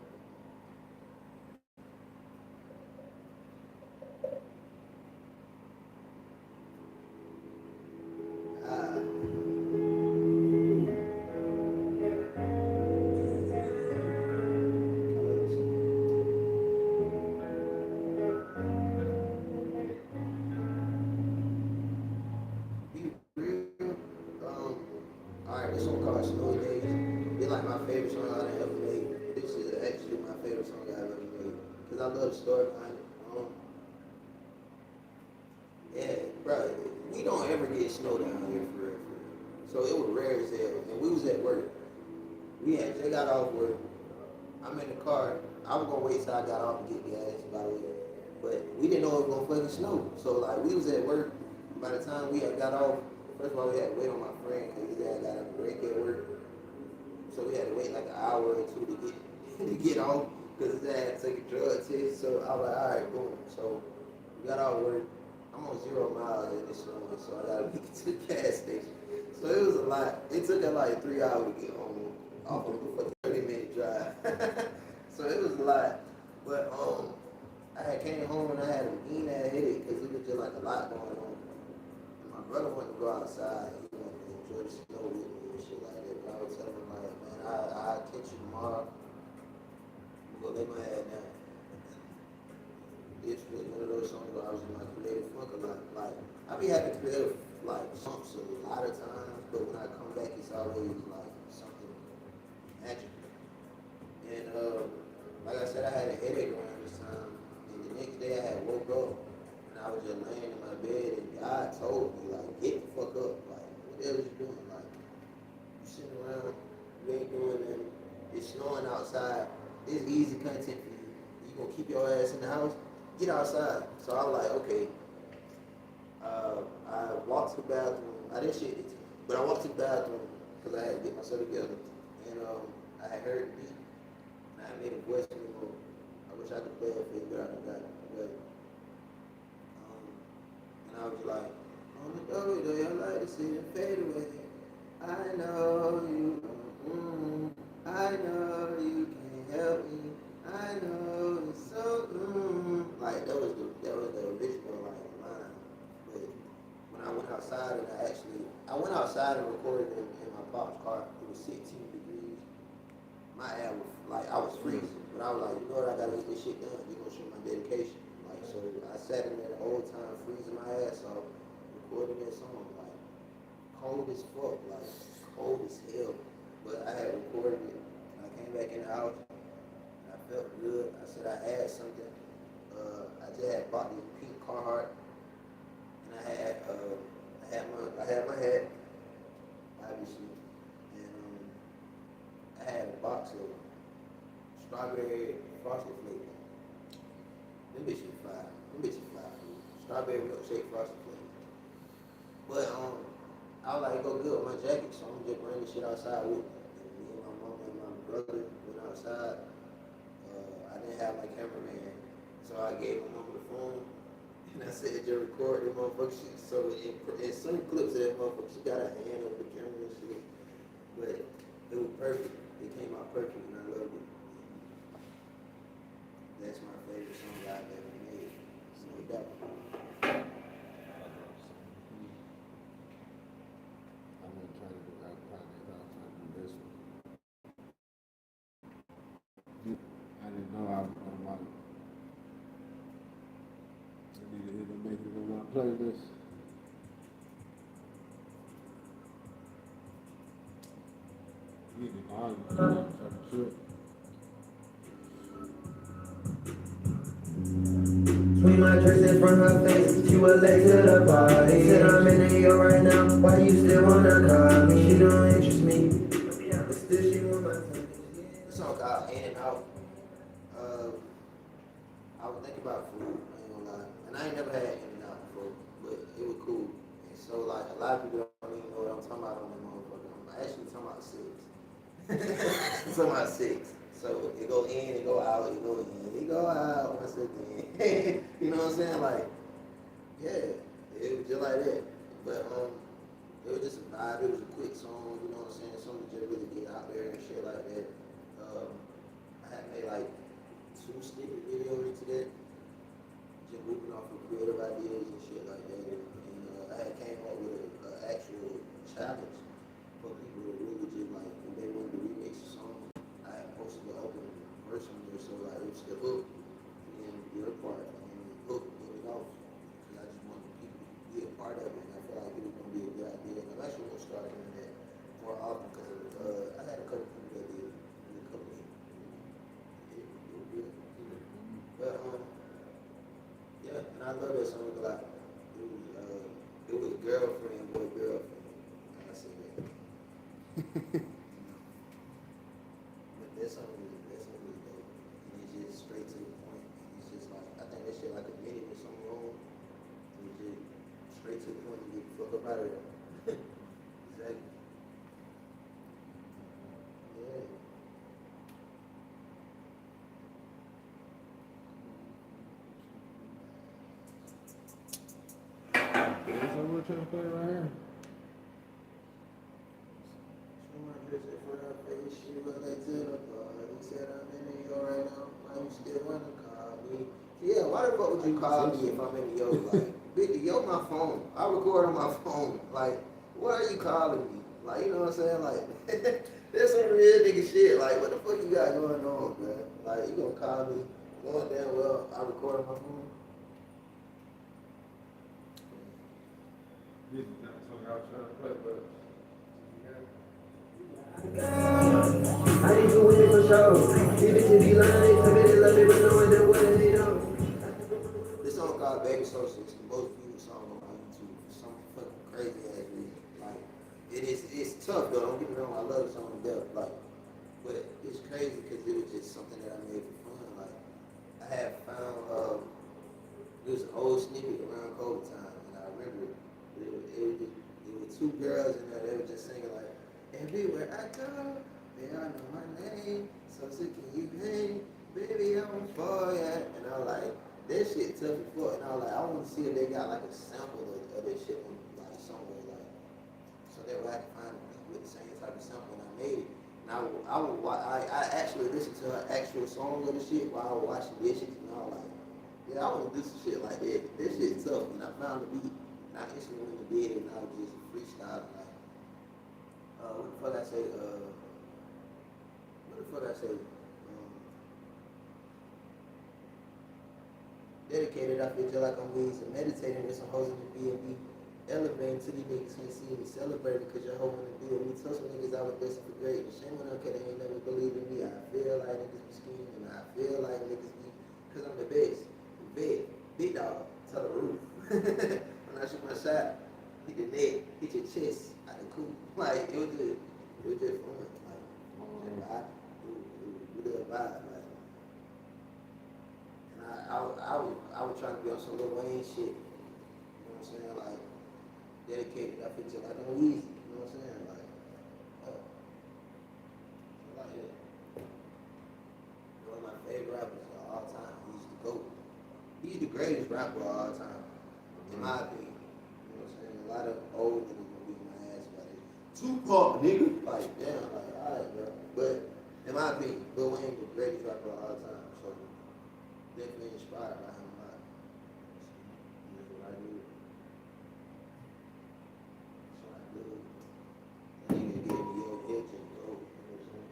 Be real. Alright, this song called Snowy Days. It's like my favorite song I ever made. This is actually my favorite song I've ever made. Because I love the story behind it. Yeah, bro, we don't ever get snow down here for real. So it was rare as hell. And we was at work. We had just got off work. I'm in the car. I was gonna wait till I got off to get gas, by the way. But we didn't know it was gonna fucking snow. So like we was at work. By the time we had got off, first of all we had to wait on my friend because his dad got a break at work. So we had to wait like an hour or two to get to get off because his dad had to take a drug test. So I was like, all right, boom. So we got off work. I'm on 0 miles in this snow, so I gotta make it to the gas station. So it was a lot. It took us like 3 hours to get home off of a 30-minute drive. So it was a lot. But I had came home and I had a mean ass headache because it was just like a lot going on. And my brother wanted to go outside. He wanted to enjoy the snow with me and shit like that. But I was telling him like, man, I'll catch you tomorrow. I'm gonna lay my head down. It's one of those songs where I was in my creative funk a lot. Like I be having creative like songs a lot of times, but when I come back, it's always like something magical. And like I said, I had a headache around this time, and the next day I had woke up and I was just laying in my bed, and God told me like, get the fuck up, like what the hell is you doing? Like you sitting around, you ain't doing nothing. It's snowing outside. It's easy content for you. You gonna keep your ass in the house? Get outside. So I was like, okay. I walked to the bathroom. I didn't shit it, but I walked to the bathroom because I had to get myself together. And I had heard the beat, and I made a voice memo. I wish I could play it for you, but I forgot. But and I was like, on the door, I like to see it fade away. I know you. I know you can't help me. I know it's so like that was the original like line. But when I went outside and I went outside and recorded in my pop's car. It was 16 degrees. My ass was like I was freezing, but I was like, you know what, I gotta get this shit done. You gonna show my dedication. Like so I sat in there the whole time freezing my ass off, recording that song, like cold as fuck, like cold as hell. But I had recorded it. I came back in the house. I felt good. I said I had something. I just had bought this pink Carhartt, and I had my hat, obviously, and I had a box of strawberry frosted flakes. Them bitches fly. Food. Strawberry milkshake frosted flakes. But I was like, go good with my jacket, so I'm just bringing the shit outside with me. And me and my mom and my brother went outside. I didn't have my cameraman, so I gave my mom the phone, and I said, just record the motherfucker shit. So in some clips of that motherfucker, she got her hand over the camera and shit, but it was perfect. It came out perfect, and I loved it. That's my favorite song I've ever made, no doubt. I'm gonna try to do that project. I'll try to do this one. I didn't know I was gonna like. I need to either make it in my playlist. You can argue for sure. Swing my dress in front of her face, she was late to the party. Said I'm in New York right now, why you still wanna call me? She don't interest me, but still she want my time. The song called In and Out. I was thinking about food, I ain't gonna lie. And I ain't never had In and Out before, but it was cool. And so like a lot of people don't even know what I'm talking about on that motherfucker. I'm actually talking about six. I'm talking about six. So it go in, it go out, it go in, it go out once again. You know what I'm saying? Like, yeah, it was just like that. But it was just a vibe, it was a quick song, you know what I'm saying? Something to just really get out there and shit like that. I had made like 2 snippet videos to that, just moving off of creative ideas and shit like that. And I had came up with an actual challenge for people to really just like, when they wanted to remix a song, I had posted the open verse on there, so like it's the hook and your part, and the hook and it off. Because I just wanted people to be a part of it, and I feel like it was gonna be a good idea. And I'm actually gonna start doing that more often because I had a couple people that did a couple of but yeah, and I love that song a lot. It was girlfriend, boy, girlfriend. And I said that. That's something really dope. And it's just straight to the point. And it's just like, I think that shit like a minute or something long. And it's just straight to the point and get the fuck up out of there. Exactly. Yeah. That's what we're trying to play right here. Someone just in front of her face, she look like Jennifer. He said I'm in New York right now. Why you still wanna call me? Yeah, why the fuck would you call me if I'm in New York? Like, bitch, yo, my phone. I record on my phone. Like, why are you calling me? Like, you know what I'm saying? Like, that's some real nigga shit. Like, what the fuck you got going on, man? Like, you gonna call me knowing damn well I record on my phone? This is not something I was trying to play, but I need to win it for sure. These bitches be lying, they committed, love me, but knowing that what they don't. This song called Baby Social is the most viewed song on YouTube for some fucking crazy ass reason. Like, it's tough though, don't get me wrong, I love the song to death, like, but it's crazy because it was just something that I made for fun. Like, I had found, it was an old snippet around COVID time, and I remember it was two girls in there, they were just singing like, everywhere I go, they all know my name, so can you hang? Baby, I'm for ya. And I was like, that shit tough as fuck. And I was like, I want to see if they got like a sample of that shit on like somewhere, like, so that way I can find a beat with the same type of sample and I made it. And I actually listened to her actual song of the shit while I was washing dishes, and I was like, yeah, I want to do some shit like that. That shit's tough. And I found the beat, and I instantly went to bed, and I was just freestyling like, what the fuck I say? Dedicated, I feel just like I'm weeds and meditating with some hoes in the B&B. Elevating to these niggas can't see me celebrating cause your hoe wanna be with me. Tell some niggas I was destined for great. Shame on them cause they ain't never believed in me. I feel like niggas be scheming and I feel like niggas be, cause I'm the best. Big dog, to the roof. When I shoot my shot, hit the neck, hit your chest, I the cool. Like, it was just fun. Like, just vibe. We did a vibe. Like, and I was trying to be on some Lil Wayne shit. You know what I'm saying? Like, dedicated. I feel just like I'm Weezy. You know what I'm saying? Like, like that. One of my favorite rappers of all time. He's the GOAT. He's the greatest rapper of all time, in my opinion. You know what I'm saying? A lot of old niggas gonna beat my ass about it. Tupac, nigga. Like, damn, like, alright, bro. But in my opinion, Lil Wayne the greatest rapper of all time. So definitely inspired by him a lot. That's what I do. That's what I do. And nigga gave me your hit and go. You know what I'm saying?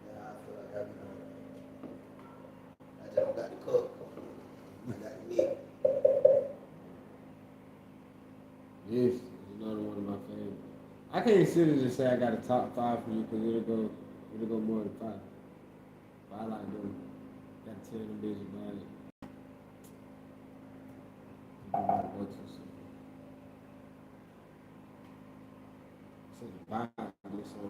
Yeah, I feel like I be on. I just don't got the cup. I got the neck. this is another one of my favorites. I can't sit and just say I got a top 5 for you because it'll go more than 5. But I like them. Got to tell them bitches about it. Everybody go to some. So the vibe is so for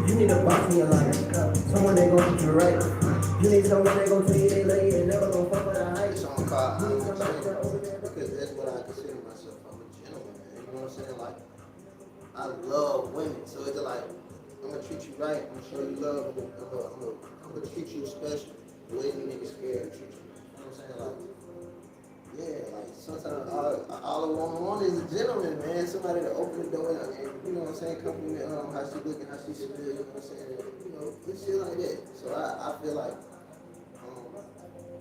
You need to box me a lot. Someone that gon' treat you right. You need someone that gon' tell you they lay and never gon' fuck with a hype. This song called I'm a Gentleman, because that's what I consider myself. I'm a gentleman, man. You know what I'm saying? Like, I love women, so it's like, I'm gonna treat you right, I'm gonna show you love, I'm gonna treat you special, the way you niggas scared to treat you. You know what I'm saying? Like, yeah, like, sometimes all I want is a gentleman, man. Somebody to open the door and you know what I'm saying, compliment how she looking, how she should feel, you know what I'm saying? You know, it's shit like that. So I feel like,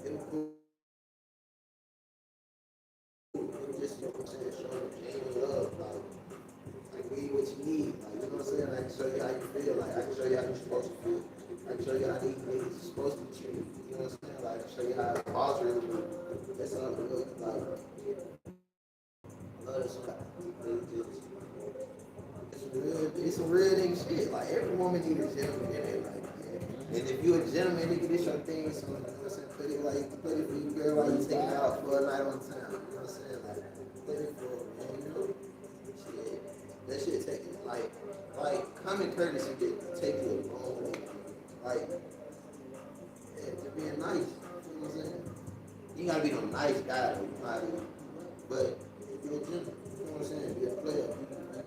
it was cool. Just, you know what I'm saying, show them genuine love, like give you what you need, like, you know what I'm saying, I can show you how you feel, like, I can show you how you're supposed to feel, I can show you how these niggas are supposed to be treated, you know what I'm saying, like, I can show you how a boss really do, that's all it is, like, I love this guy, it's real it's some real nigga shit. Like every woman needs a gentleman in it. Like, yeah. And if you a gentleman, nigga, this your thing. So you know what I'm saying? Put it for you, girl. While you taking out for a night on time. You know what I'm saying? Like, put it for man. You know, shit. That shit take it. Like common courtesy to take you a long way. Like, yeah, just being nice. You know what I'm saying? You gotta be no nice guy, though. You gotta be, but be a gentleman. You know what I'm saying? Be a player.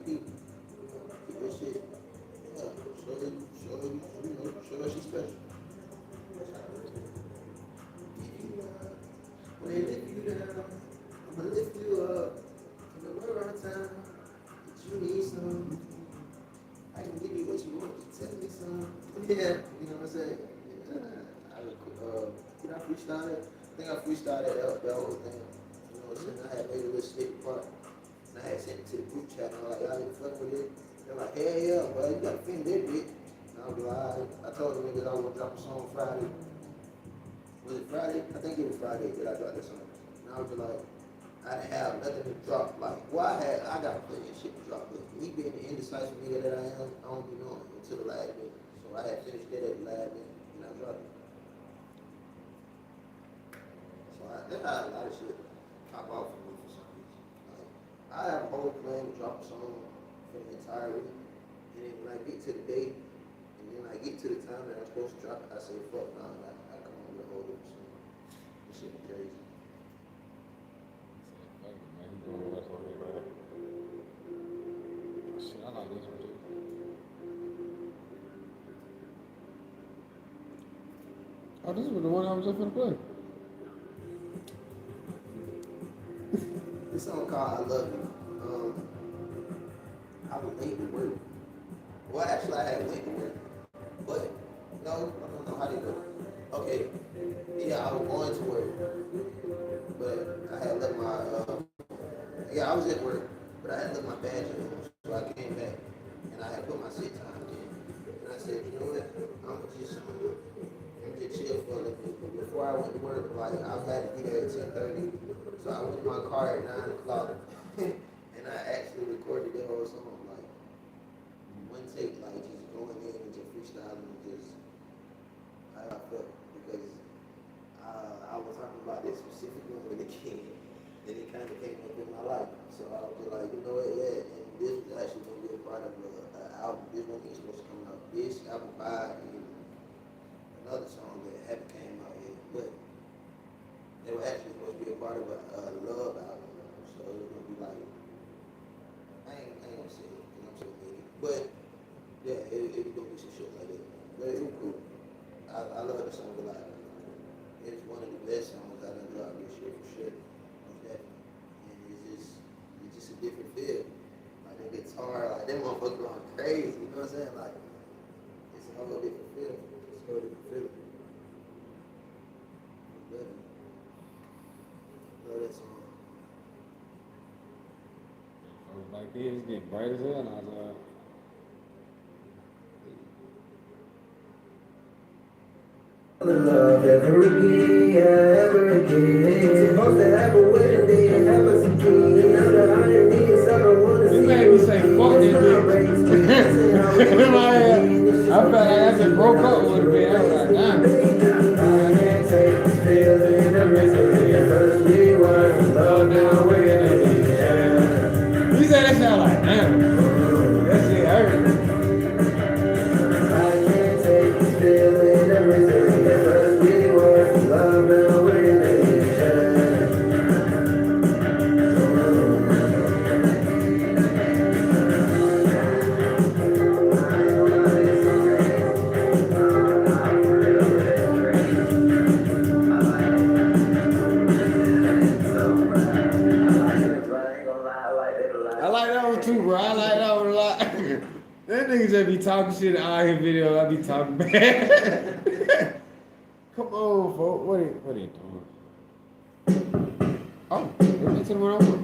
Be people. Keep that shit. Yeah. Show her she's special. When they lift you down, I'm gonna lift you up. In the world around town, that you need some. I can give you what you want. Just tell me some. Yeah, you know what I'm saying? Did I freestyle it? I think I freestyled that whole thing. You know what I'm saying? I had made a little snippet part. And I had sent it to the group chat. And I'm like, y'all didn't fuck with it. They're like, hell yeah, bro, you gotta finish that bitch. And I was like, all right. I told them niggas I was gonna drop a song Friday. Was it Friday? I think it was Friday that I dropped that song. And I was just like, I didn't have nothing to drop. Like, well, I got plenty of shit to drop, but me being the indecisive nigga that I am, I don't be knowing until the last minute. So I had finished that at the last minute, and I dropped it. So I had a lot of shit pop off for me for some reason. Like, I have a whole plan to drop a song for the entire week, and then when I get to the date, and then I get to the time that I'm supposed to drop it, I say, fuck, nah, I come on with a whole different song. This shit be crazy. Shit, I like this one too. Oh, this was the one I was just gonna play. This song called I Love You. I was late to work. Well, actually, I had late to work. But, no, I don't know how they go. Okay. Yeah, I was going to work. But I had left my, I was at work. But I had left my badge at home. So I came back. And I had put my sick time in. And I said, you know what? I'm just chill for a little bit. Before I went to work, like, I had to be there at 10:30. So I went in my car at 9 o'clock. And I actually recorded the whole song. Like, one take, like, just going in and just freestyling and just how I felt. Because I was talking about this specific one with the king. And it kind of came up in my life. So I was just like, you know what, yeah. And this was actually going to be a part of an album. This one is supposed to come out. This album 5 and another song that hadn't came out yet. But they were actually supposed to be a part of a love album. So it was going to be like, I ain't gonna say it because I'm so big. But yeah, it was gonna be some shit like that. But it was cool. I love the song a lot. It's one of the best songs I done dropped this year for sure. Most definitely. And it's just a different feel. Like the guitar, like that motherfucker going crazy. You know what I'm saying? Like it's a whole different feel. It's a whole different feeling. Love that song. Like this, get bright as hell, and I was like, love ever again, ever again. Supposed to have a wedding day and have us a king. Now the irony is I don't wanna see you made me say fuck this bitch. In my head, I felt like I just broke up with a bitch. I was like, damn. I can't take this feeling, the rest of it. First we were in love, now we're in the air. You said that shit, I was like, damn. That shit hurt. I can't take this feeling, the rest of it. First we were in love, now we're in the air. I like that one too, bro. I like that one a lot. That nigga just be talking shit in all his videos. I be talking bad. Come on, folks. What are you doing? Oh, it's the one over.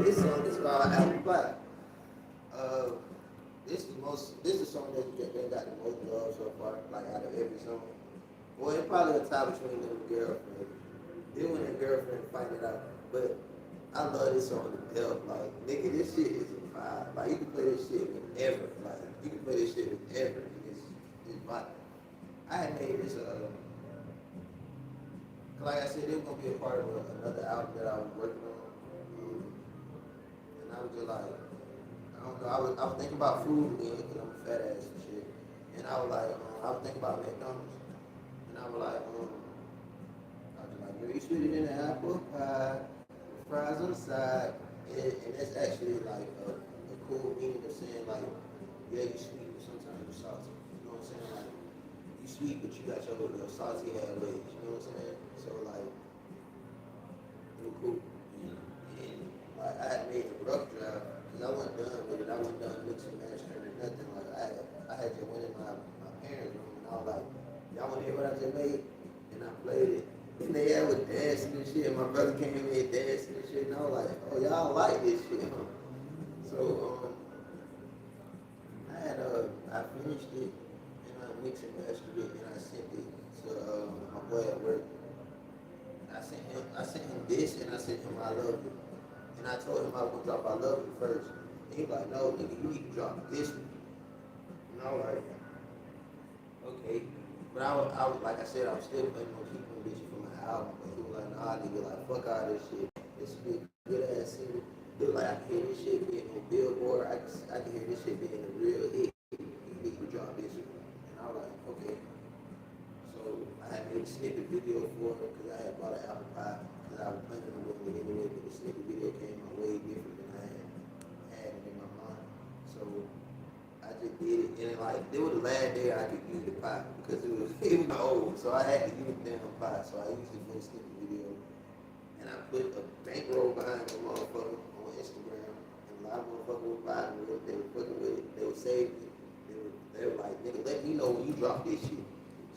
This song is called Apple Pie. This is the song that got the most love so far, like out of every song. Well, it's probably a tie between them and girlfriend. They and their girlfriend fight it out. But I love this song to death. Like, nigga, this shit is a vibe. Like, you can play this shit whenever. Like, you can play this shit whenever. It's vibe. I had made this, like I said, it was gonna be a part of another album that I was working on. And I was just like, I don't know, I was thinking about food again, because I'm a fat ass and shit. And I was like, I was thinking about McDonald's. And I was like, girl, you sweeter than an apple pie, with fries on the side. And that's actually like a cool meaning of saying like, yeah, you sweet, but sometimes you salty. You know what I'm saying? Like, you sweet, but you got your little salty ass ways. You know what I'm saying? So like, it was cool. And like, I had made a rough draft because I wasn't done with it. I wasn't done mixing, mastering, or nothing. Like I had just went in my parents' room and I was like, y'all want to hear what I just made? And I played it. And they had was dancing and shit. And my brother came in there dancing and shit. And I was like, oh, y'all like this shit, huh? So I finished it and I mixed and mastered it and I sent it to my boy at work. I sent him this and I sent him I Love You. And I told him I was gonna drop I Love You first. And he was like, no, nigga, you need to drop this one. And I was like, okay. But I was like I said, I was still planning on keeping this shit for my album. But he was like, nah, nigga, like, fuck all this shit. This be a good ass single. He was like, I can hear this shit being on Billboard. I can hear this shit being a real hit. You need to drop this one. And I was like, okay. So I had made a snippet video for it because I had bought an apple pie because I was planning on doing it anyway, but the snippet video came out way different than I had it in my mind. So I just did it, and like it was the last day I could use the pie because it was old, so I had to use the damn pie. So I used it for the snippet video, and I put a bankroll behind the motherfucker on Instagram, and a lot of motherfuckers were buying it. They were fucking with it. They were saving it. They were like, nigga, let me know when you drop this shit.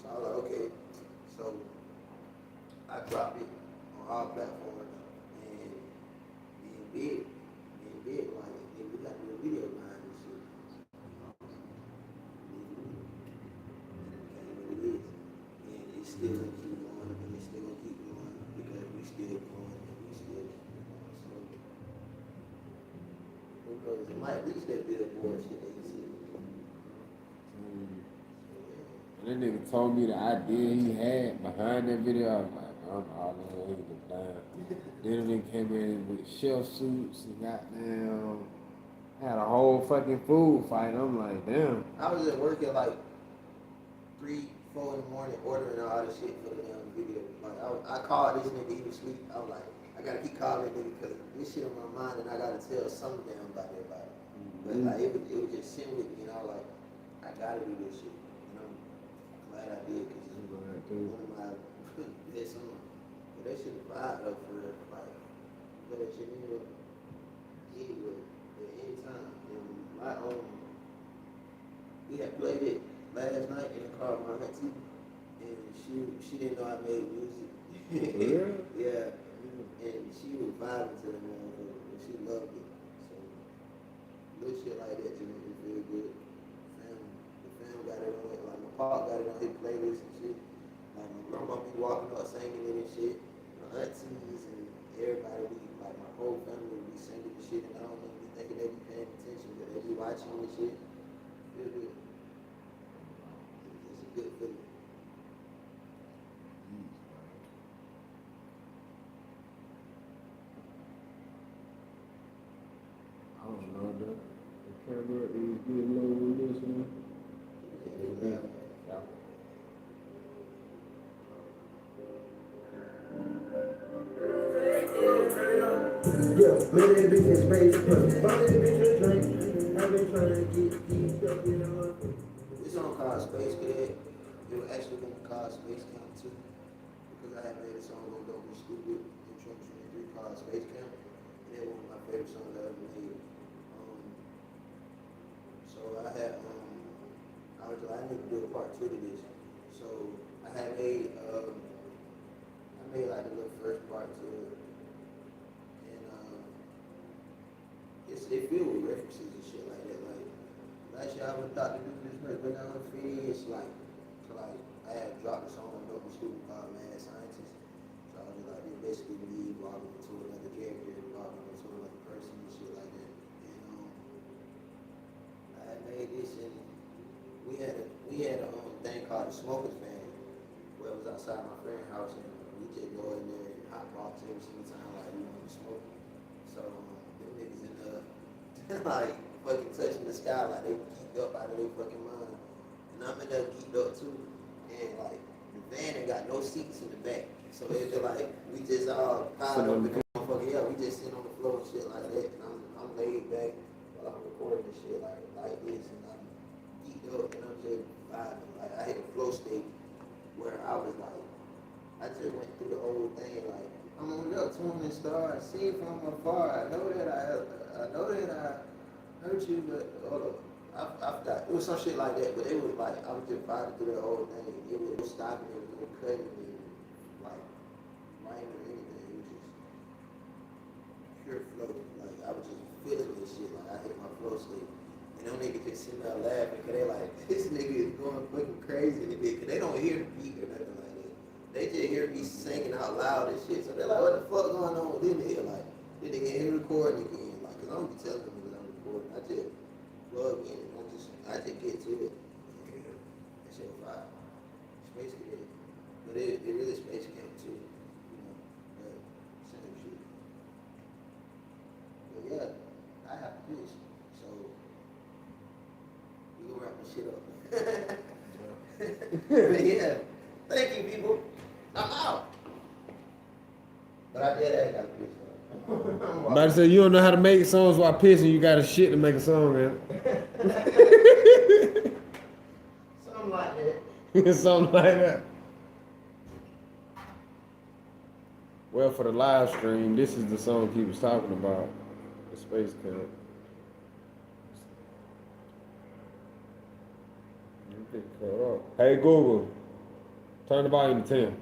So I was like, okay. So I dropped it on all platforms, and being big, like, and we got to do a video behind this shit. And it became what it is. And it's still gonna keep going, and it's still gonna keep going because we still going, and we still, so, who knows, it might reach that Billboard shit that you see. And that nigga told me the idea he had behind that video. I was like, I'm all in, he was down. Then they came in with chef suits and goddamn had a whole fucking food fight. I'm like, damn. I was at work at like 3, 4 in the morning ordering all this shit for the damn video. Like I called this nigga, he was asleep. I was like, I gotta keep calling nigga because this shit on my mind and I gotta tell some damn about everybody. But like it was just sitting with me and I was like, I gotta do this shit. And I'm glad I did because it's one of my best songs. But that shit vibe up for real. Like, but that shit anywhere, at any time. And my we had played it last night in the car with my auntie, and she didn't know I made music. Yeah? Yeah. And she was vibing to the motherfucker, and she loved it. So little shit like that just made me feel good. The fam got it on it, like my pop got it on his playlist and shit. Like my grandma be walking up singing it and shit. My aunties and everybody, like my whole family would be singing the shit, and I don't even be thinking they be paying attention, but they be watching the shit. Feel good. It's a good feeling. I don't know that. The camera is getting low on this one. Yeah. Yeah. Yeah, man, that bitch is crazy. Fuck that bitch a drink. I've been trying to get deep up in her. This song called Space Cadet. It was actually going to be called Space Camp 2 because I had made a song on Dope and Stupid in 2023 called Space Camp. And it was one of my favorite songs I ever made. So I had, I was like, I need to do a part 2 to this. So I had made, like the little first part to it. And it filled with references and shit like that. Like last year I went out to do this work, but now I'm finished. Like I had dropped a song on Dope Stupid called Mad Scientist. So I was just like, it's basically me evolving into another character, evolving into another person and shit like that. And I had made this and we had a thing called the Smokers Fan, where it was outside my friend's house and we just go in there and hot box every single time like we want to smoke. So them niggas in the like fucking touching the sky like they geeked up out of their fucking mind. And I'm in there geeked up too. And like the van ain't got no seats in the back. So it's just like we just all piled up in the motherfucker. Yeah, we just sitting on the floor and shit like that. And I'm laid back while I'm recording this shit like this and I'm geeked up and I'm just vibing. Like I hit a flow state where I was like, I just went through the whole thing like I'm on the tuning star, see from afar. I know that I hurt you, but hold up. I forgot. It was some shit like that, but it was like I was just vibing through the whole thing. It was stopping, it was cutting me, like rhyming or anything. It was just pure flow. Like I was just feeling this shit. Like I hit my flow state. And them niggas just sitting there laughing because they like, this nigga is going fucking crazy in the bit because they don't hear the beat or nothing like that. They just hear me singing out loud and shit. So they're like, what the fuck going on with them here? Like, did they get him recording again? Like, cause I don't be telling them that I'm recording. I just plug in and I just get to it. That shit fire. Space Cadet. But it really Space Camp too. You know, but same shit. But yeah, I have to do this. So we gonna wrap this shit up. But yeah, thank you people. I'm out. But I did that, got to piss. About to say, you don't know how to make songs while pissing, you got a shit to make a song, man. Something like that. Something like that. Well, for the live stream, this is the song he was talking about, the Space Camp. Hey Google, turn the volume to 10.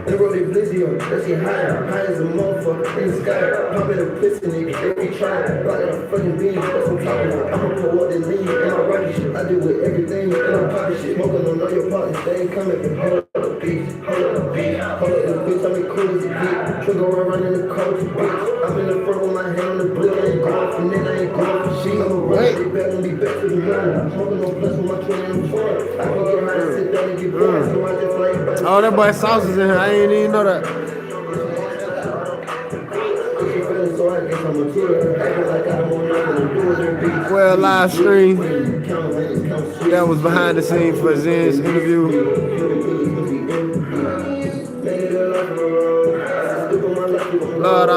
The road is blizzy on, that shit high as a motherfucker in the sky. Popping a piston, nigga, every try. Blocking a fucking beam, that's what I'm talking about. I'ma pull up the lean in my rocket shit. I do with everything in my pocket shit. Smoking on all your partners, they ain't coming. Hold up the beat, hold up the beat, hold up the bitch, I'm as cool as it get. Trigger around in the coach, bitch. I'm in the front with my hand on the blick, I ain't going for nigga, I ain't going for shit. I'ma run it back and be back to the morning. Smoking on plus with my 20 and 4. I can get high and sit down and get bored, so I just like back. Oh, that boy Sauce is in here. I ain't even know that. Well, live stream. That was behind the scenes for Zen's interview. Lord,